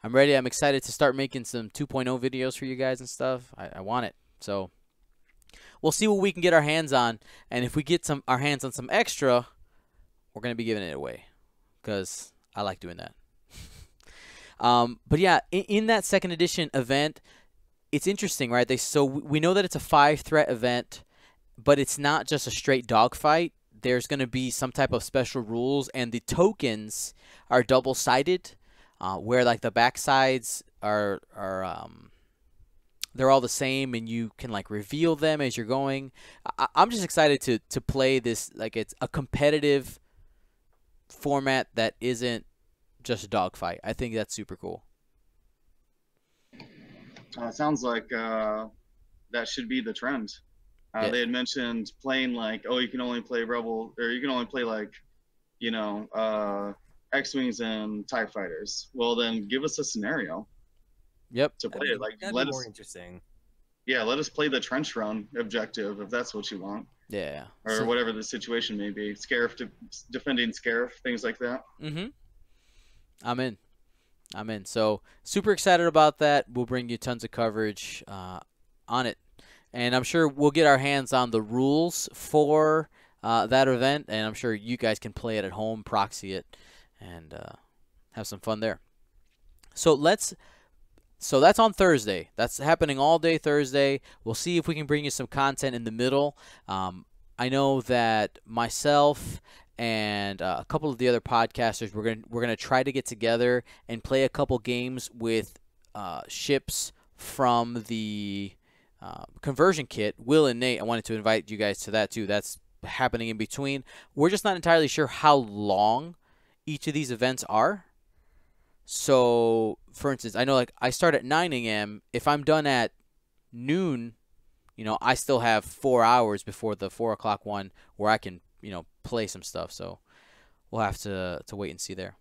I'm ready. I'm excited to start making some 2.0 videos for you guys and stuff. I want it. So we'll see what we can get our hands on, and if we get our hands on some extra, we're gonna be giving it away because I like doing that. But yeah, in that second edition event, it's interesting, right? So we know that it's a 5-threat event, but it's not just a straight dogfight. There's going to be some type of special rules, and the tokens are double-sided, where like the backsides are they're all the same, and you can like reveal them as you're going. I'm just excited to play this, like it's a competitive format that isn't just a dogfight. I think that's super cool. It sounds like that should be the trend. Yeah. They had mentioned playing like, oh, you can only play Rebel, or you can only play like, X-Wings and TIE Fighters. Well, then give us a scenario Yep. to play it. Like, That'd let be us, more interesting. yeah, let us play the trench run objective if that's what you want, Yeah. or whatever the situation may be. Scarif defending Scarif, things like that. I'm in. So super excited about that. We'll bring you tons of coverage on it, and I'm sure we'll get our hands on the rules for that event, and I'm sure you guys can play it at home, proxy it, and have some fun there. So that's on Thursday. That's happening all day Thursday. We'll see if we can bring you some content in the middle. I know that myself and a couple of the other podcasters, we're gonna try to get together and play a couple games with ships from the conversion kit. Will and Nate, I wanted to invite you guys to that too. That's happening in between. We're just not entirely sure how long each of these events are. So, for instance, I know like I start at 9 a.m. If I'm done at noon, I still have 4 hours before the 4 o'clock one where I can, play some stuff. So we'll have to wait and see there.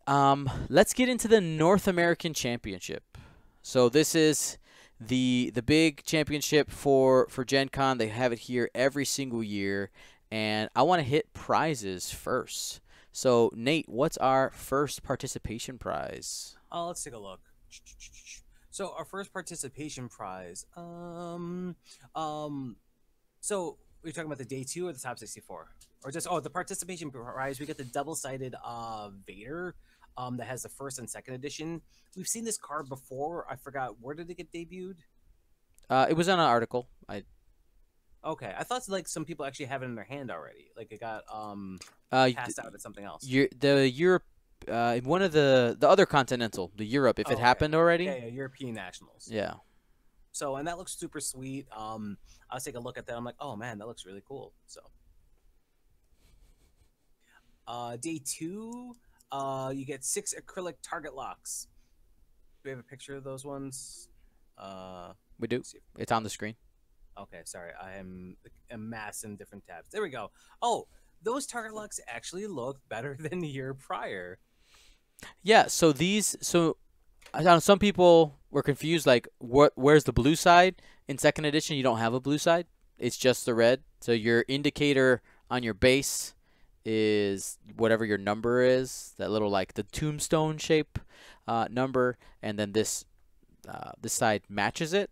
Let's get into the North American Championship. So this is the big championship for GenCon. They have it here every single year, and I want to hit prizes first. So, Nate, what's our first participation prize? Let's take a look. So our first participation prize. So we're talking about the day 2 or the top 64, or just the participation prize. We get the double-sided Vader, that has the first and second edition. We've seen this card before. I forgot, where did it get debuted? It was on an article. Okay, I thought like some people actually have it in their hand already. Like it got passed out at something else. The Europe, one of the other continental, the Europe, if it happened already. Yeah, European nationals. Yeah. So, and that looks super sweet. I was taking a look at that. I'm like, oh man, that looks really cool. So, day 2, you get 6 acrylic target locks. Do we have a picture of those ones? We do. It's on the screen. Okay, sorry. I am amassing different tabs. There we go. Oh, those target locks actually look better than the year prior. Yeah, so I know some people were confused, like, where's the blue side? In second edition, you don't have a blue side. It's just the red. So your indicator on your base is whatever your number is, that little, like, the tombstone shape number, and then this side matches it.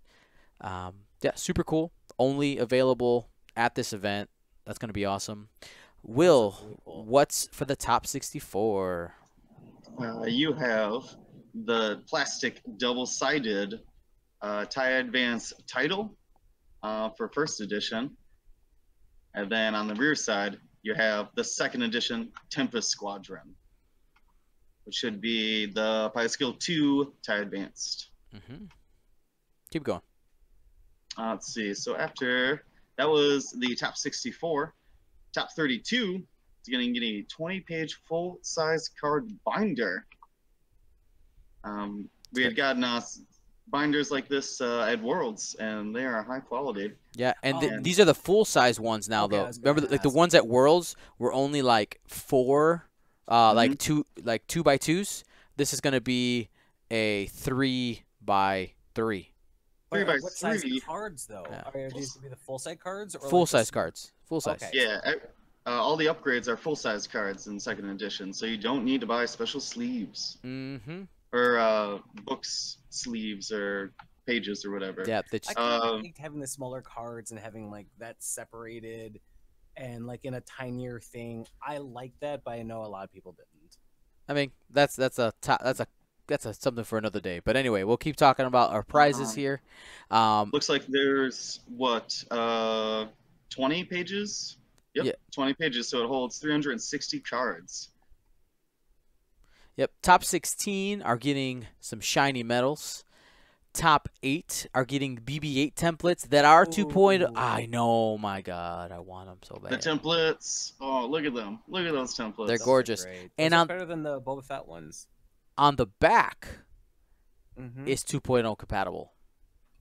Yeah, super cool. Only available at this event. That's going to be awesome. Will, what's for the top 64? You have the plastic double-sided TIE Advance title for first edition. And then on the rear side, you have the second edition Tempest Squadron, which should be the Pilot Skill 2 TIE Advanced. Keep going. Let's see. So after that was the top 64. Top 32 is going to get a 20-page full-size card binder. We had gotten binders like this at Worlds, and they are high quality. Yeah, and these are the full-size ones now, though. Remember, like the ones at Worlds were only like 4, like 2 by 2s. This is going to be a 3 by 3. What size cards, though? Yeah. Are these going to be the full-size cards? Or full-size cards. Full-size. Okay. Yeah, all the upgrades are full-size cards in second edition, so you don't need to buy special sleeves. Or books sleeves or pages or whatever. Yeah. I liked having the smaller cards and having like that separated and like in a tinier thing. I like that, but I know a lot of people didn't. I mean, that's something for another day. But anyway, we'll keep talking about our prizes here. Looks like there's 20 pages. Yep, yeah. 20 pages, so it holds 360 cards. Yep, top 16 are getting some shiny medals. Top 8 are getting BB-8 templates that are 2.0. I know, my God, I want them so bad. The templates, oh, look at them. Look at those templates. They're gorgeous. And those are better than the Boba Fett ones. On the back is 2.0 compatible.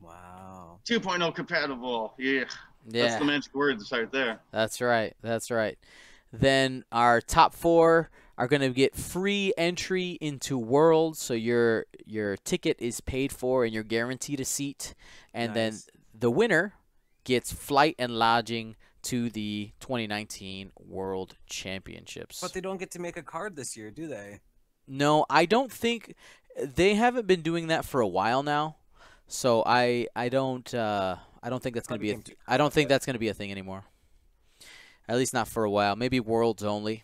Wow. 2.0 compatible, yeah. That's the magic words right there. That's right. That's right. Then our top 4 are going to get free entry into Worlds, so your ticket is paid for and you're guaranteed a seat. And then the winner gets flight and lodging to the 2019 World Championships. But they don't get to make a card this year, do they? No, I don't think they haven't been doing that for a while now. So I don't think that's going to be I don't think that's going to be a thing anymore. At least not for a while. Maybe Worlds only.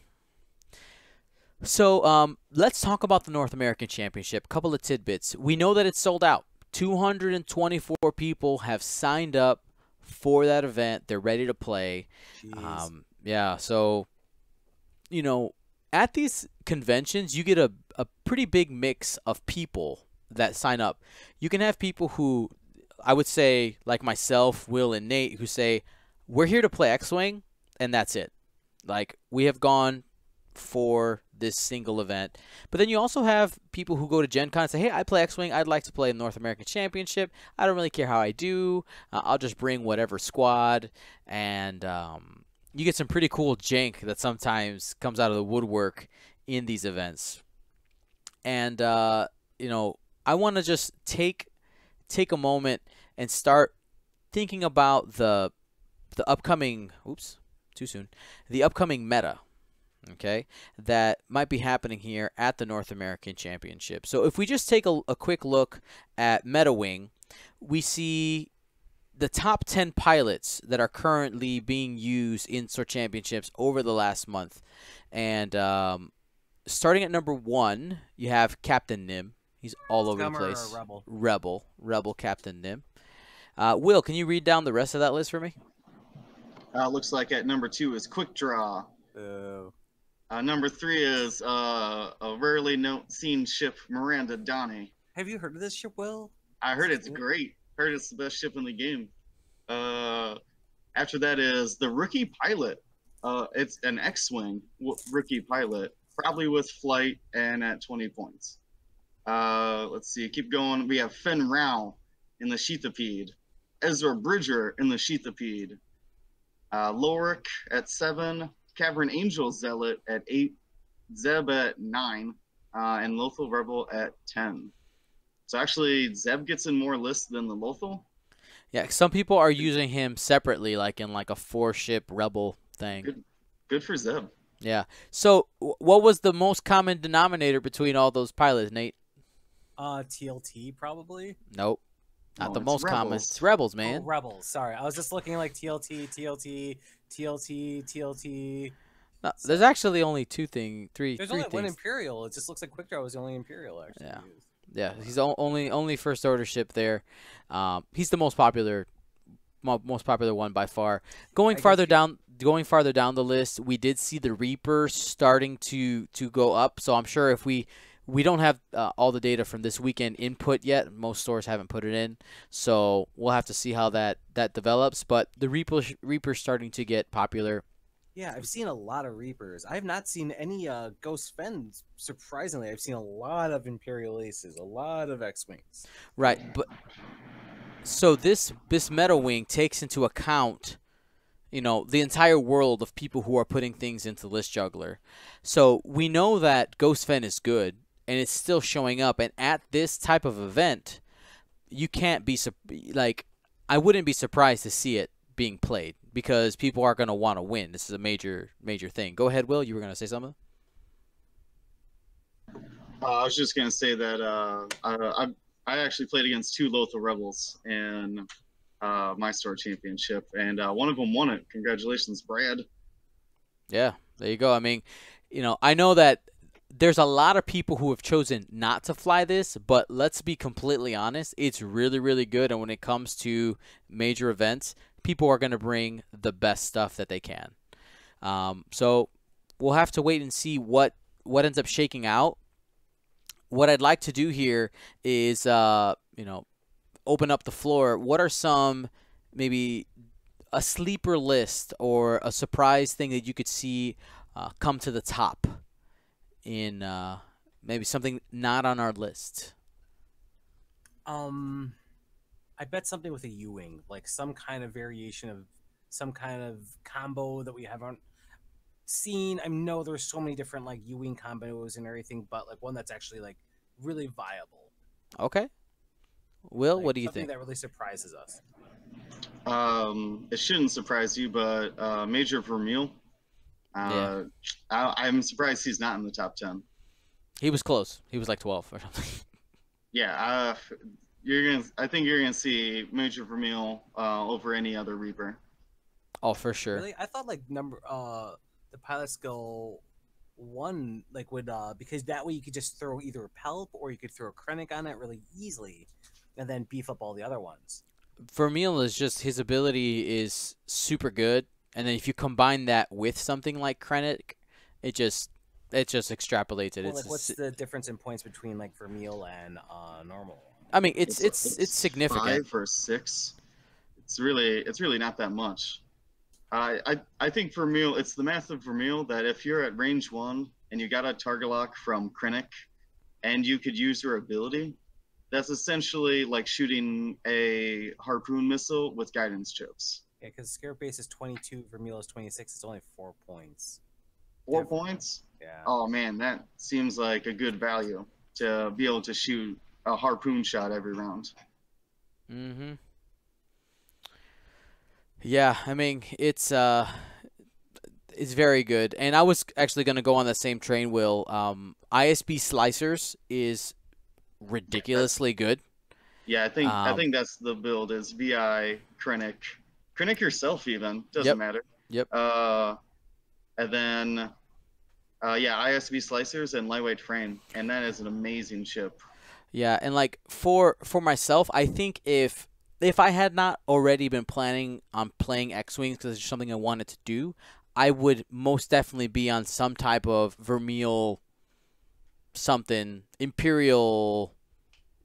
So let's talk about the North American Championship. A couple of tidbits. We know that it's sold out. 224 people have signed up for that event. They're ready to play. Yeah, so, you know, at these conventions, you get a pretty big mix of people that sign up. You can have people who, I would say, like myself, Will, and Nate, who say, we're here to play X-Wing, and that's it. Like, we have gone for this single event. But then you also have people who go to GenCon and say, hey, I play X-Wing. I'd like to play the North American Championship. I don't really care how I do. I'll just bring whatever squad. And you get some pretty cool jank that sometimes comes out of the woodwork in these events. And, you know, I want to just take a moment and start thinking about the upcoming, oops, too soon, the upcoming meta. okay, that might be happening here at the North American Championship. So if we just take a quick look at MetaWing, we see the top 10 pilots that are currently being used in SOAR Championships over the last month. And starting at number 1, you have Captain Nim. He's all over the place. Rebel Captain Nim. Will, can you read down the rest of that list for me? Looks like at number 2 is Quick Draw. Number 3 is a rarely seen ship, Miranda Donnie. Have you heard of this ship, Will? I heard it's great. Heard it's the best ship in the game. After that is the Rookie Pilot. It's an X-Wing Rookie Pilot, probably with flight and at 20 points. Let's see, keep going. We have Finn Rao in the Sheathipede. Ezra Bridger in the Sheathipede. Lorik at 7. Cavern Angel Zealot at 8. Zeb at 9. And Lothal Rebel at 10. So actually, Zeb gets in more lists than the Lothal. Yeah, some people are using him separately, like in like a 4-ship Rebel thing. Good for Zeb. Yeah. So what was the most common denominator between all those pilots, Nate? TLT probably. Nope. Not the most Rebels. common. It's Rebels, man. Oh, Rebels. Sorry, I was just looking like TLT. No, there's actually only three There's only things. one Imperial. It just looks like Quick Draw was the only Imperial actually. Yeah. used. Yeah, he's only first order ship there. He's the most popular one by far. Going farther down the list, we did see the Reaper starting to go up. So I'm sure if we don't have all the data from this weekend input yet. Most stores haven't put it in, so we'll have to see how that develops. But the Reaper's starting to get popular. Yeah, I've seen a lot of Reapers. I have not seen any Ghost Fens. Surprisingly, I've seen a lot of Imperial Aces, a lot of X-Wings. Right, but so this Meta Wing takes into account, the entire world of people who are putting things into List Juggler. So we know that Ghost Fen is good, and it's still showing up. And at this type of event, you can't be I wouldn't be surprised to see it being played, because people are going to want to win. This is a major thing. Go ahead, Will. You were going to say something? I was just going to say that I actually played against 2 Lothal Rebels in my SOAR championship, and one of them won it. Congratulations, Brad. Yeah, there you go. I mean, I know that there's a lot of people who have chosen not to fly this, but let's be completely honest. It's really, really good, and when it comes to major events, people are going to bring the best stuff that they can. So we'll have to wait and see what ends up shaking out. What I'd like to do here is, open up the floor. What are some, maybe a sleeper list or a surprise thing that you could see come to the top in maybe something not on our list? I bet something with a U-Wing, like some kind of variation of some kind of combo that we haven't seen. I know there's so many different like U-Wing combos and everything, but like one that's actually like really viable. Okay. Will, Like, what do you something think? that really surprises us. It shouldn't surprise you, but Major Vermeil. Yeah. I'm surprised he's not in the top 10. He was close. He was like 12 or something. Yeah, I think you're gonna see Major Vermeil over any other Reaper. Oh, for sure. Really, I thought like the pilot skill 1 like would because that way you could just throw either a Pelp or you could throw a Krennic on it really easily, and then beef up all the other ones. Vermeil is just, his ability is super good, and then if you combine that with something like Krennic, it just extrapolates it. Well, like, what's the difference in points between like Vermeil and normal? I mean, it's significant. 5 or 6. It's really not that much. I think Vermeil, it's the math of Vermeil that if you're at range 1 and you got a target lock from Krennic and you could use your ability, that's essentially like shooting a harpoon missile with guidance chips. Yeah, because Scare Base is 22, Vermeil is 26. It's only 4 points. 4 points? Yeah. Oh man, that seems like a good value to be able to shoot a harpoon shot every round. Mm-hmm. Yeah, I mean, it's It's very good. And I was actually going to go on that same train, Will. ISB Slicers is ridiculously good. Yeah, I Um, think that's the build is VI Krennic. Krennic yourself even doesn't yep, matter. yep. Uh, and then yeah, ISB slicers and lightweight frame, and that is an amazing chip. Yeah, and like for myself, I think if I had not already been planning on playing X-Wings because it's something I wanted to do, I would most definitely be on some type of Vermeil something Imperial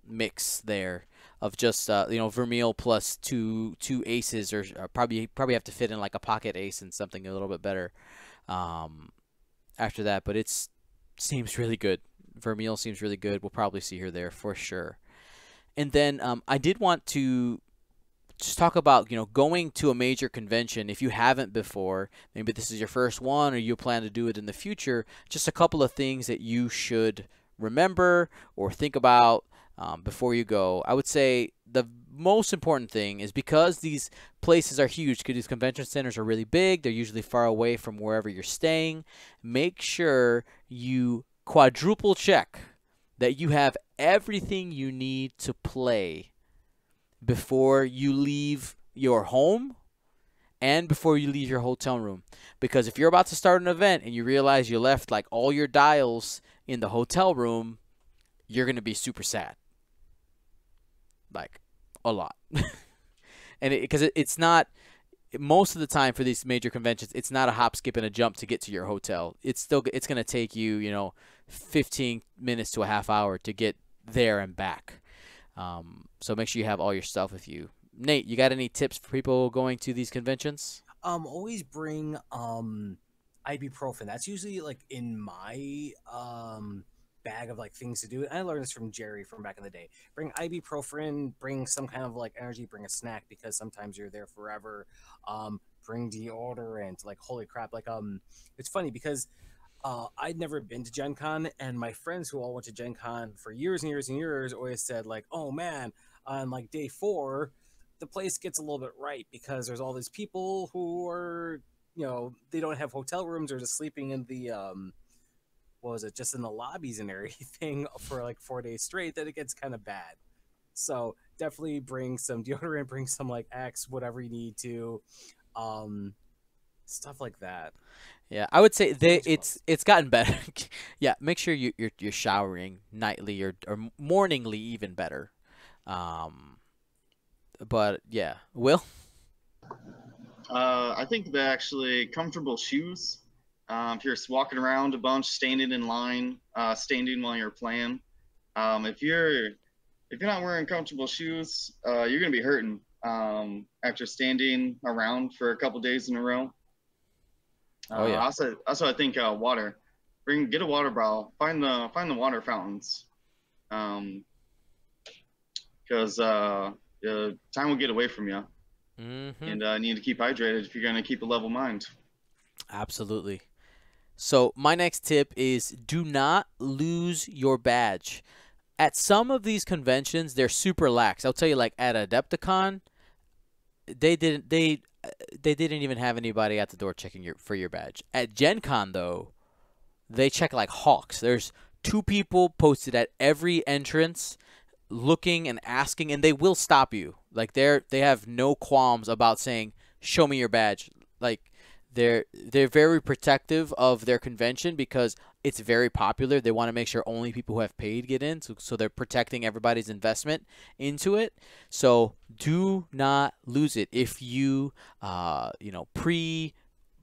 mix there of just Vermeil plus two aces or probably have to fit in like a pocket ace and something a little bit better um, after that. But it's seems really good. Vermeil seems really good. We'll probably see her there for sure. And then I did want to just talk about going to a major convention if you haven't before. Maybe this is your first one or you plan to do it in the future. Just a couple of things that you should remember or think about before you go. I would say the most important thing is because these places are huge, because these convention centers are really big, they're usually far away from wherever you're staying. Make sure you quadruple check that you have everything you need to play before you leave your home and before you leave your hotel room. Because if you're about to start an event and you realize you left like all your dials in the hotel room, you're going to be super sad. Like a lot. And because it's not most of the time for these major conventions, it's not a hop, skip, and a jump to get to your hotel. It's going to take you, 15 minutes to a half hour to get there and back. So make sure you have all your stuff with you. Nate, you got any tips for people going to these conventions? Always bring ibuprofen. That's usually like in my bag of like things to do. And I learned this from Jerry from back in the day. Bring ibuprofen, bring some kind of like energy, bring a snack because sometimes you're there forever. Bring deodorant. Like holy crap! Like it's funny because I'd never been to Gen Con, and my friends who all went to Gen Con for years and years and years always said, like, oh man, on like day 4, the place gets a little bit right because there's all these people who are, they don't have hotel rooms or just sleeping in the, what was it, just in the lobbies and everything for like 4 days straight, that it gets kind of bad. So definitely bring some deodorant, bring some like Axe, whatever you need to, um, stuff like that. Yeah, I would say Nothing too close. it's gotten better. Yeah, make sure you're showering nightly or morningly even better. Um, but yeah, Will. I think that actually comfortable shoes. If you're just walking around a bunch, standing in line, standing while you're playing. If you're not wearing comfortable shoes, you're gonna be hurting after standing around for a couple days in a row. Oh yeah. Also, I think water. Get a water bottle. Find the water fountains. Because time will get away from you, Mm-hmm. and you need to keep hydrated if you're gonna keep a level mind. Absolutely. So my next tip is do not lose your badge. At some of these conventions, they're super lax. I'll tell you, like at Adepticon, they didn't even have anybody at the door checking for your badge. At Gen Con though, they check like hawks. There's 2 people posted at every entrance looking and asking, and they will stop you. Like they have no qualms about saying, "Show me your badge." Like they're very protective of their convention because it's very popular. They want to make sure only people who have paid get in, so they're protecting everybody's investment into it. So do not lose it. If you pre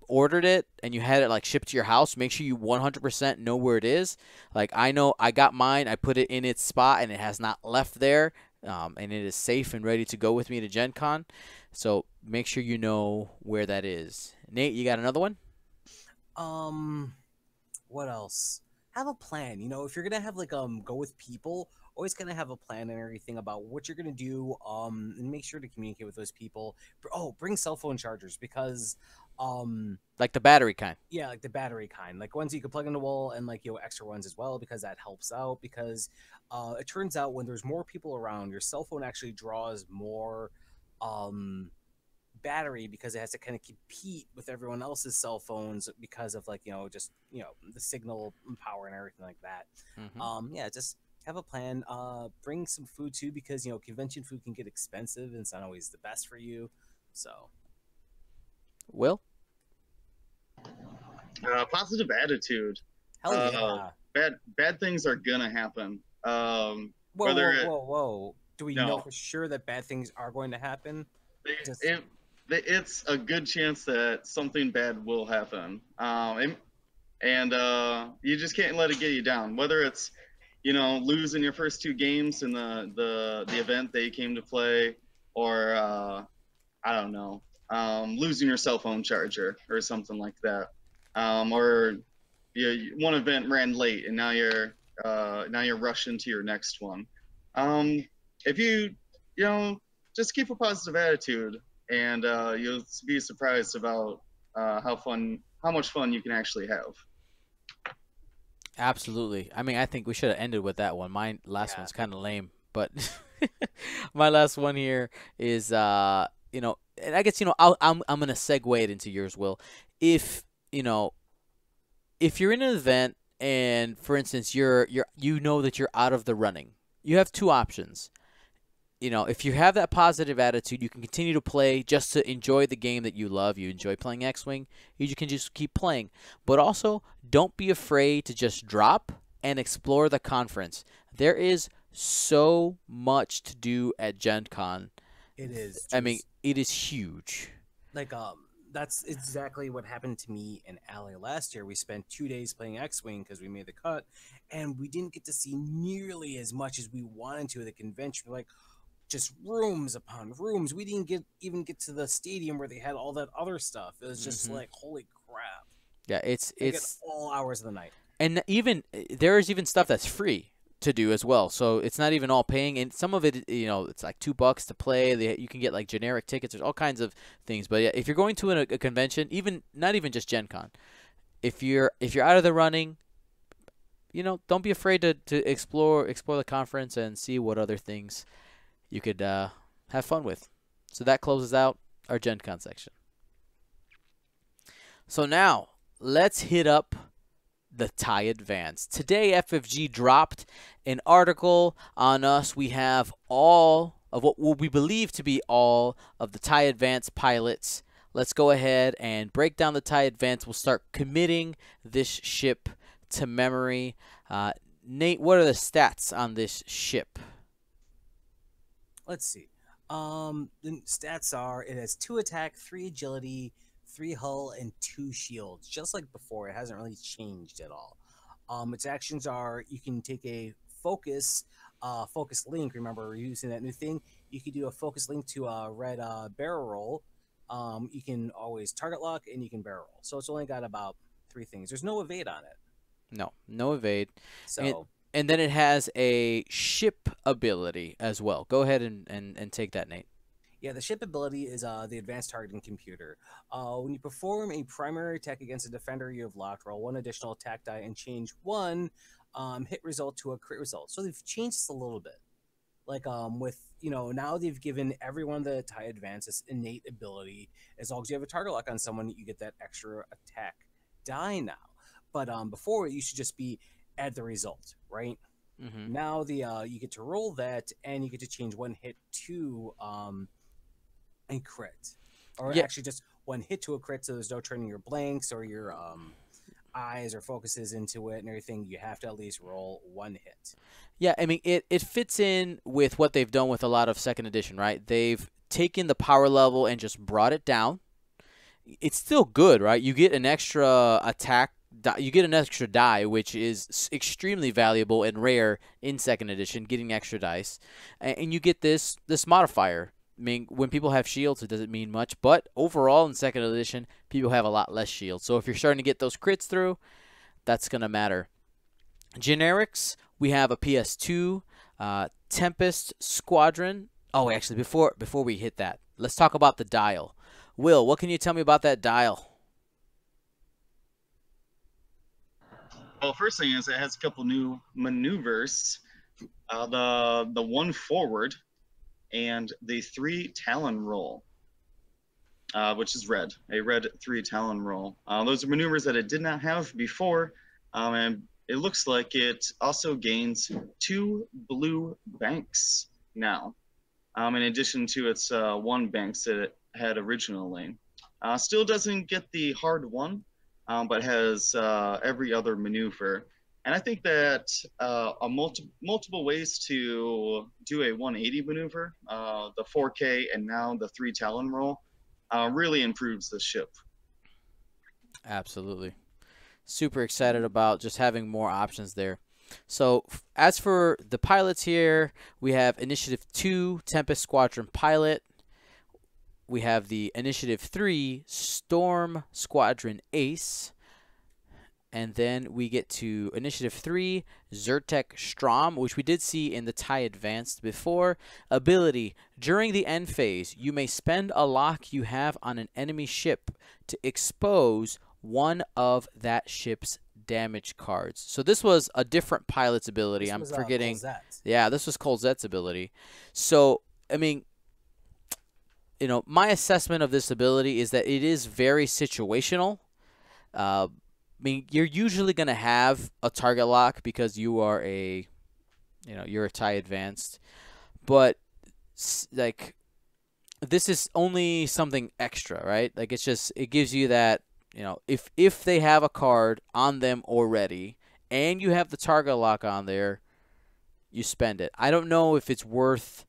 ordered it and you had it like shipped to your house, make sure you 100% know where it is. Like I know I got mine, I put it in its spot and it has not left there, and it is safe and ready to go with me to Gen Con. So make sure you know where that is. Nate, you got another one? Um, what else? Have a plan. If you're gonna have like go with people, always gonna have a plan and everything about what you're gonna do. And make sure to communicate with those people. Oh, bring cell phone chargers because Like the battery kind. yeah, like the battery kind, like ones you can plug in the wall, and like extra ones as well because that helps out. Because it turns out when there's more people around, your cell phone actually draws more battery because it has to kind of compete with everyone else's cell phones because of like just the signal and power and everything like that. Yeah, just have a plan. Bring some food too because convention food can get expensive and it's not always the best for you. So, Will? Positive attitude. hell yeah. Bad things are gonna happen. Whoa, Whether whoa. Do we no. know for sure that bad things are going to happen? It's a good chance that something bad will happen. And you just can't let it get you down. Whether it's losing your first 2 games in the event that you came to play, or I don't know, losing your cell phone charger or something like that, or one event ran late and now you're rushing to your next one. If you just keep a positive attitude, and you'll be surprised about how much fun you can actually have. Absolutely. I mean, I think we should have ended with that one. My last one's kind of lame, but my last one here is and I guess I'm gonna segue it into yours, Will. If if you're in an event and, for instance, you know that you're out of the running, you have 2 options. If you have that positive attitude, you can continue to play just to enjoy the game that you love. You enjoy playing X-Wing. You can just keep playing. But also, don't be afraid to just drop and explore the conference. There is so much to do at GenCon. It is. I mean, it is huge. Like, that's exactly what happened to me and Allie last year. We spent 2 days playing X-Wing because we made the cut, and we didn't get to see nearly as much as we wanted to at the convention. We're like, just rooms upon rooms. We didn't even get to the stadium where they had all that other stuff. It was just like, holy crap. Yeah, it's all hours of the night. And even there is even stuff that's free to do as well. So it's not even all paying, and some of it, it's like $2 to play. You can get like generic tickets. There's all kinds of things. But yeah, if you're going to a convention, not even just Gen Con, if you're out of the running, don't be afraid to explore the conference and see what other things you could have fun with. So that closes out our Gen Con section. So now let's hit up the TIE Advance. Today, FFG dropped an article on us. We have all of what we believe to be all of the TIE Advance pilots. Let's go ahead and break down the TIE Advance. We'll start committing this ship to memory. Nate, what are the stats on this ship? Let's see. The stats are: it has 2 attack, 3 agility, 3 hull, and 2 shields. Just like before, it hasn't really changed at all. Its actions are: you can take a focus link. Remember, we're using that new thing. You can do a focus link to a red barrel roll. You can always target lock, and you can barrel roll. So it's only got about 3 things. There's no evade on it. No evade. So. And then it has a ship ability as well. Go ahead and take that, Nate. Yeah, the ship ability is the advanced targeting computer. When you perform a primary attack against a defender you have locked, roll 1 additional attack die and change 1 hit result to a crit result. So they've changed this a little bit. Like with now they've given everyone the TIE Advance this innate ability. As long as you have a target lock on someone, you get that extra attack die now. But before it used to just be add the result, right? Mm-hmm. Now you get to roll that, and you get to change 1 hit to a crit, or actually just 1 hit to a crit. So there's no turning your blanks or your eyes or focuses into it and everything. You have to at least roll 1 hit. Yeah, I mean it fits in with what they've done with a lot of second edition, right? They've taken the power level and just brought it down. It's still good, right? You get an extra attack. You get an extra die, which is extremely valuable and rare in second edition, getting extra dice. And you get this modifier. I mean, when people have shields, it doesn't mean much. But overall, in second edition, people have a lot less shields. So if you're starting to get those crits through, that's going to matter. Generics, we have a PS2, Tempest, Squadron. Oh, actually, before we hit that, let's talk about the dial. Will, what can you tell me about that dial? Well, first thing is it has a couple new maneuvers. The 1 forward and the 3 Talon roll. which is red, a red 3 Talon roll. Those are maneuvers that it did not have before, and it looks like it also gains 2 blue banks now, in addition to its 1 banks that it had originally. Still doesn't get the hard 1, but has every other maneuver. And I think that multiple ways to do a 180 maneuver, the 4K and now the 3 Talon roll, really improves the ship. Absolutely. Super excited about just having more options there. So as for the pilots here, we have Initiative 2 Tempest Squadron Pilot. We have the Initiative 3 Storm Squadron Ace. And then we get to Initiative 3, Zyrtec Strom, which we did see in the TIE Advanced before. Ability, during the end phase, you may spend a lock you have on an enemy ship to expose one of that ship's damage cards. So this was a different pilot's ability. I'm forgetting. Yeah, this was Colzette's ability. So, I mean, you know, my assessment of this ability is that it is very situational. I mean, you're usually going to have a target lock because you are you're a TIE Advanced. But, like, this is only something extra, right? Like, it gives you that, you know, if they have a card on them already and you have the target lock on there, you spend it. I don't know if it's worth,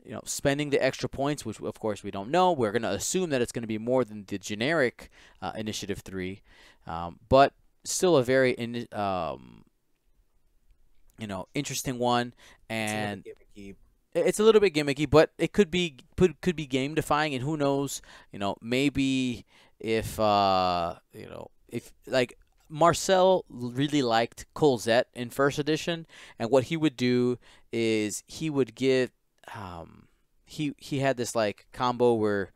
you know, spending the extra points, which, of course, we don't know. We're going to assume that it's going to be more than the generic Initiative 3. But still a very interesting one, and it's a little bit gimmicky, but it could be game defying, and who knows, you know, maybe if like Marcel really liked Colzette in first edition, and what he would do is he would get he had this like combo where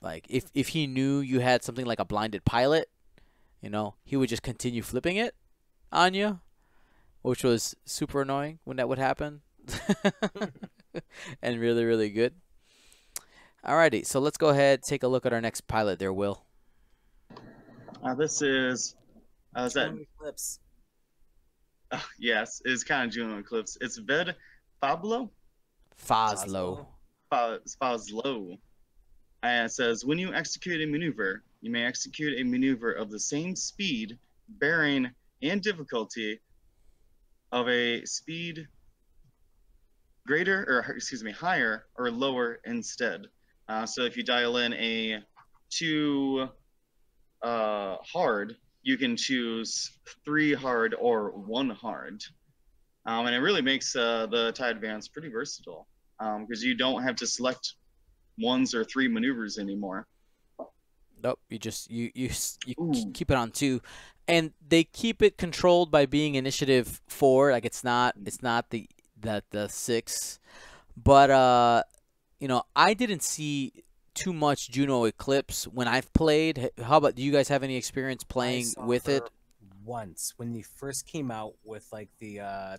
like if he knew you had something like a blinded pilot, you know, he would just continue flipping it on you, which was super annoying when that would happen. And really, really good. Alrighty, so let's go ahead take a look at our next pilot there, Will. This is Juno Eclipse. Yes, it's kind of Juno Eclipse. It's Ved Fablo. Fazlo. And it says, when you execute a maneuver, you may execute a maneuver of the same speed, bearing, and difficulty of a speed higher or lower instead. So if you dial in a 2 hard, you can choose 3 hard or 1 hard. And it really makes the TIE Advance pretty versatile, because you don't have to select 1s or 3 maneuvers anymore. Nope, you keep it on 2, and they keep it controlled by being Initiative 4. Like it's not the 6, but you know, I didn't see too much Juno Eclipse when I've played. How about, do you guys have any experience playing with it? Once when they first came out with like the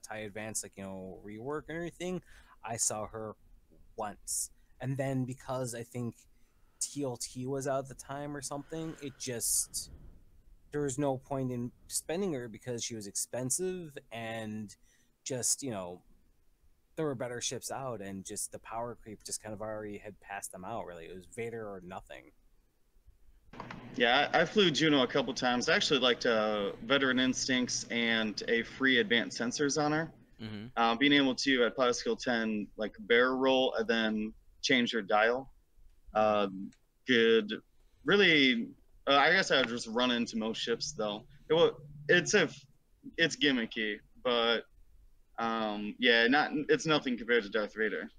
TIE Advance, like, you know, rework and everything, I saw her once, and then because I think TLT was out at the time or something, there was no point in spending her because she was expensive, and just, you know, there were better ships out, and just the power creep just kind of already had passed them out. Really, it was Vader or nothing. Yeah, I flew Juno a couple times. I actually liked Veteran Instincts and a free advanced sensors on her. Mm-hmm. Being able to, at pilot skill 10, like barrel roll and then change your dial, could really, I guess I would just run into most ships though. It's gimmicky, but yeah, it's nothing compared to Darth Vader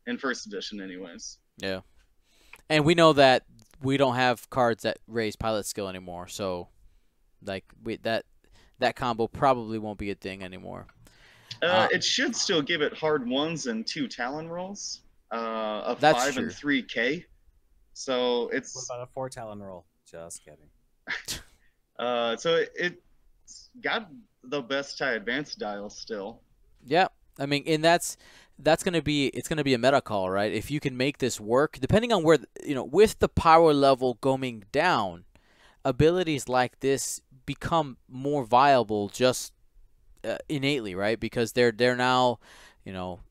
in first edition anyways. Yeah. And we know that we don't have cards that raise pilot skill anymore, so like that combo probably won't be a thing anymore. It should still give it hard 1s and 2 Talon rolls, a 5 true. and 3K. So it's. What about a 4 Talon roll? Just kidding. So it's got the best TIE Advanced dial still. Yeah, I mean, and that's gonna be it's gonna be a meta call, right? If you can make this work, depending on where with the power level going down, abilities like this become more viable just innately, right? Because they're now, you know,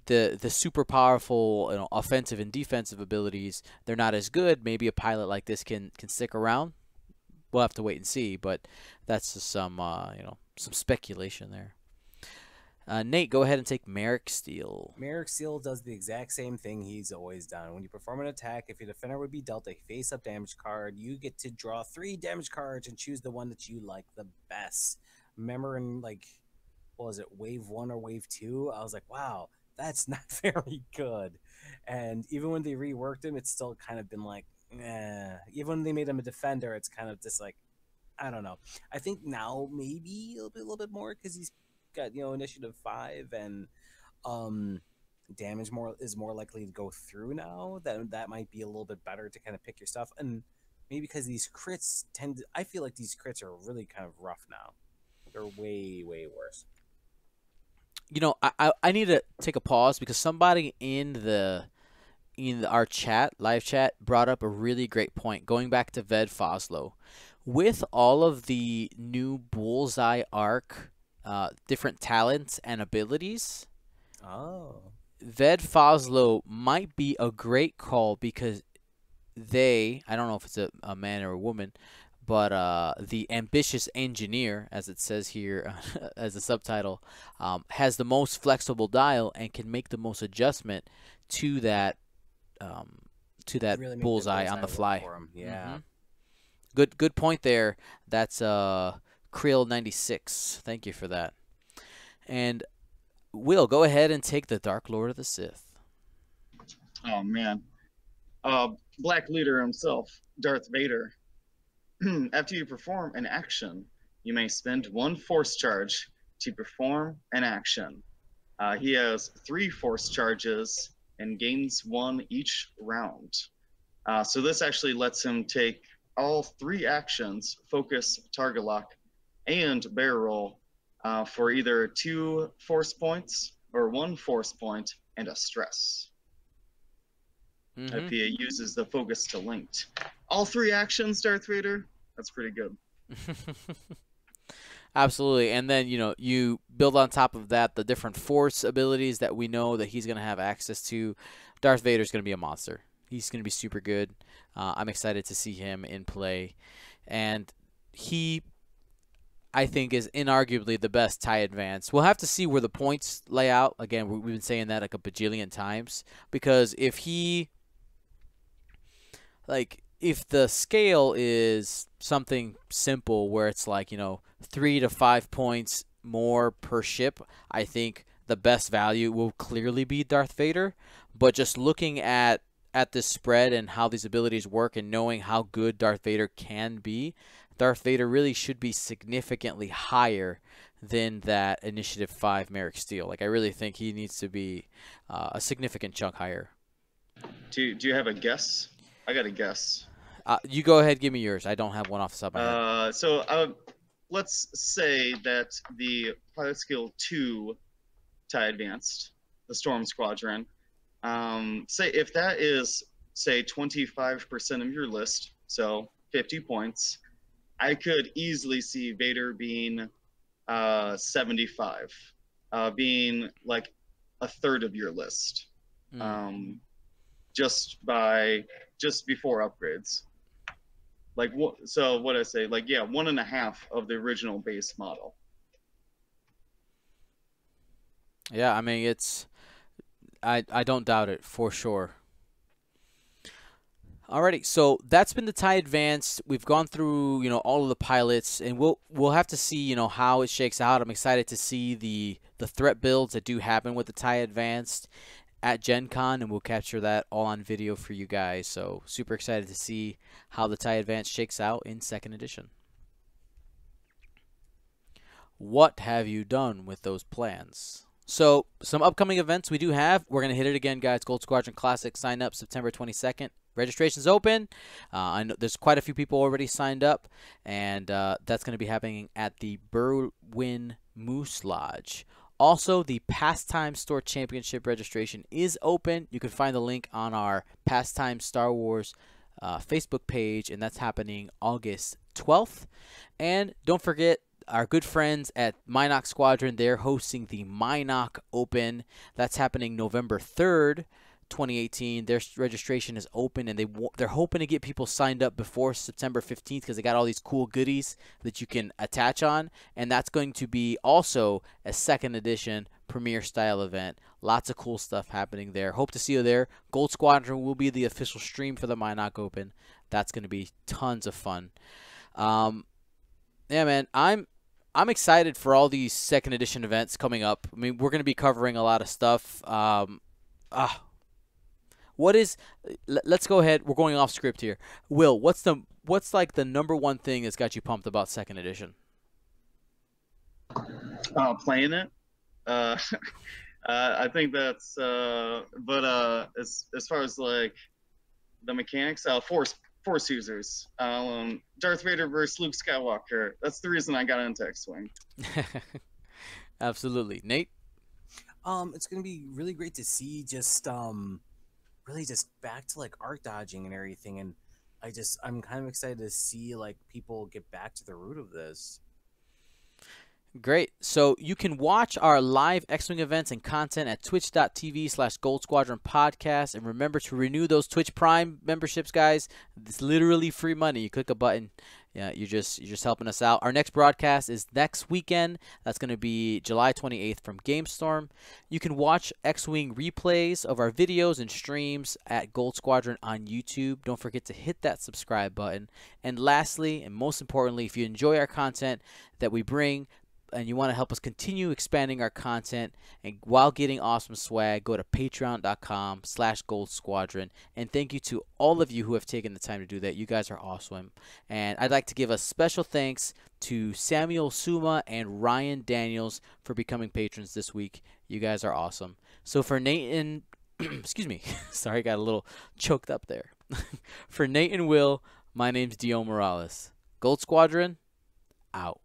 the super powerful offensive and defensive abilities, they're not as good. Maybe a pilot like this can stick around. We'll have to wait and see, but that's just some some speculation there. Nate, go ahead and take Merrick Steel. Merrick Seal does the exact same thing he's always done. When you perform an attack, if your defender would be dealt a face-up damage card, you get to draw 3 damage cards and choose the one that you like the best. Remember in, like, what was it, Wave 1 or Wave 2? I was like, wow, that's not very good. And even when they reworked him, it's still kind of been like, eh. Even when they made him a defender, it's kind of just like, I don't know. I think now maybe a little bit more because he's got initiative 5 and damage is more likely to go through now. That might be a little bit better to kind of pick your stuff, and maybe because these crits I feel like these crits are really kind of rough now. They're way worse. I need to take a pause because somebody in our live chat brought up a really great point going back to Ved Foslo. With all of the new Bullseye arc different talents and abilities, Ved Foslo might be a great call because I don't know if it's a man or a woman, but the ambitious engineer, as it says here as a subtitle, has the most flexible dial and can make the most adjustment to that really bullseye on the fly. For him. Yeah. Good point there. That's Krill 96. Thank you for that. And Will, go ahead and take the Dark Lord of the Sith. Oh man, Black Leader himself, Darth Vader. After you perform an action, you may spend 1 force charge to perform an action. He has 3 force charges and gains 1 each round. So this actually lets him take all 3 actions, focus, target lock, and barrel roll for either 2 force points or 1 force point and a stress. If he uses the focus to linked. All 3 actions, Darth Vader, that's pretty good. Absolutely. And then, you build on top of that the different force abilities that we know that he's going to have access to. Darth Vader's going to be a monster. He's going to be super good. I'm excited to see him in play. And he, I think, is inarguably the best TIE Advance. We'll have to see where the points lay out. Again, we've been saying that like a bajillion times. Because if the scale is something simple where it's like, 3 to 5 points more per ship, I think the best value will clearly be Darth Vader. But just looking at this spread and how these abilities work and knowing how good Darth Vader can be, Darth Vader really should be significantly higher than that Initiative 5 Merrick Steel. Like, I really think he needs to be a significant chunk higher. Do you have a guess? I got a guess. You go ahead, give me yours. I don't have one off the top of my head. So let's say that the Pilot Skill 2 TIE Advanced, the Storm Squadron, say if that is, say, 25% of your list, so 50 points, I could easily see Vader being 75, being like a third of your list, just before upgrades. Like, so what I say, like, yeah, 1.5 of the original base model. Yeah, I mean, I don't doubt it for sure. Alrighty, so that's been the TIE Advanced. We've gone through, all of the pilots, and we'll have to see, how it shakes out. I'm excited to see the threat builds that do happen with the TIE Advanced at GenCon, and we'll capture that all on video for you guys. So super excited to see how the TIE Advanced shakes out in 2nd edition. What have you done with those plans? So some upcoming events we do have. We're going to hit it again, guys. Gold Squadron Classic sign up September 22nd. Registration's open. I know there's quite a few people already signed up, and that's going to be happening at the Berwyn Moose Lodge Also, the Pastime Store Championship registration is open. You can find the link on our Pastime Star Wars Facebook page, and that's happening August 12th. And don't forget, our good friends at Minox Squadron, they're hosting the Minox Open. That's happening November 3rd, 2018. Their registration is open, and they're hoping to get people signed up before September 15th because they got all these cool goodies that you can attach on. And that's going to be also a second edition premiere style event. Lots of cool stuff happening there. Hope to see you there. Gold Squadron will be the official stream for the Minox Open. That's going to be tons of fun. Yeah, man, I'm excited for all these second edition events coming up. I mean, we're going to be covering a lot of stuff. Let's go ahead. We're going off script here. Will, what's like the number one thing that's got you pumped about second edition? Playing it. I think that's. But as far as like the mechanics, Force users. Darth Vader versus Luke Skywalker. That's the reason I got into X-Wing. Absolutely. Nate? It's gonna be really great to see just really just back to like arc dodging and everything, and I'm kind of excited to see like people get back to the root of this. Great. So you can watch our live X-Wing events and content at twitch.tv/Gold Squadron Podcast. And remember to renew those Twitch Prime memberships, guys. It's literally free money. You click a button. Yeah, you're just helping us out. Our next broadcast is next weekend. That's going to be July 28th from GameStorm. You can watch X-Wing replays of our videos and streams at Gold Squadron on YouTube. Don't forget to hit that subscribe button. And lastly, and most importantly, if you enjoy our content that we bring, and you want to help us continue expanding our content and while getting awesome swag, go to patreon.com/Gold Squadron. And thank you to all of you who have taken the time to do that. You guys are awesome. And I'd like to give a special thanks to Samuel Suma and Ryan Daniels for becoming patrons this week. You guys are awesome. So for Nate and excuse me, sorry, got a little choked up there. For Nate and Will, my name's Dio Morales. Gold Squadron, out.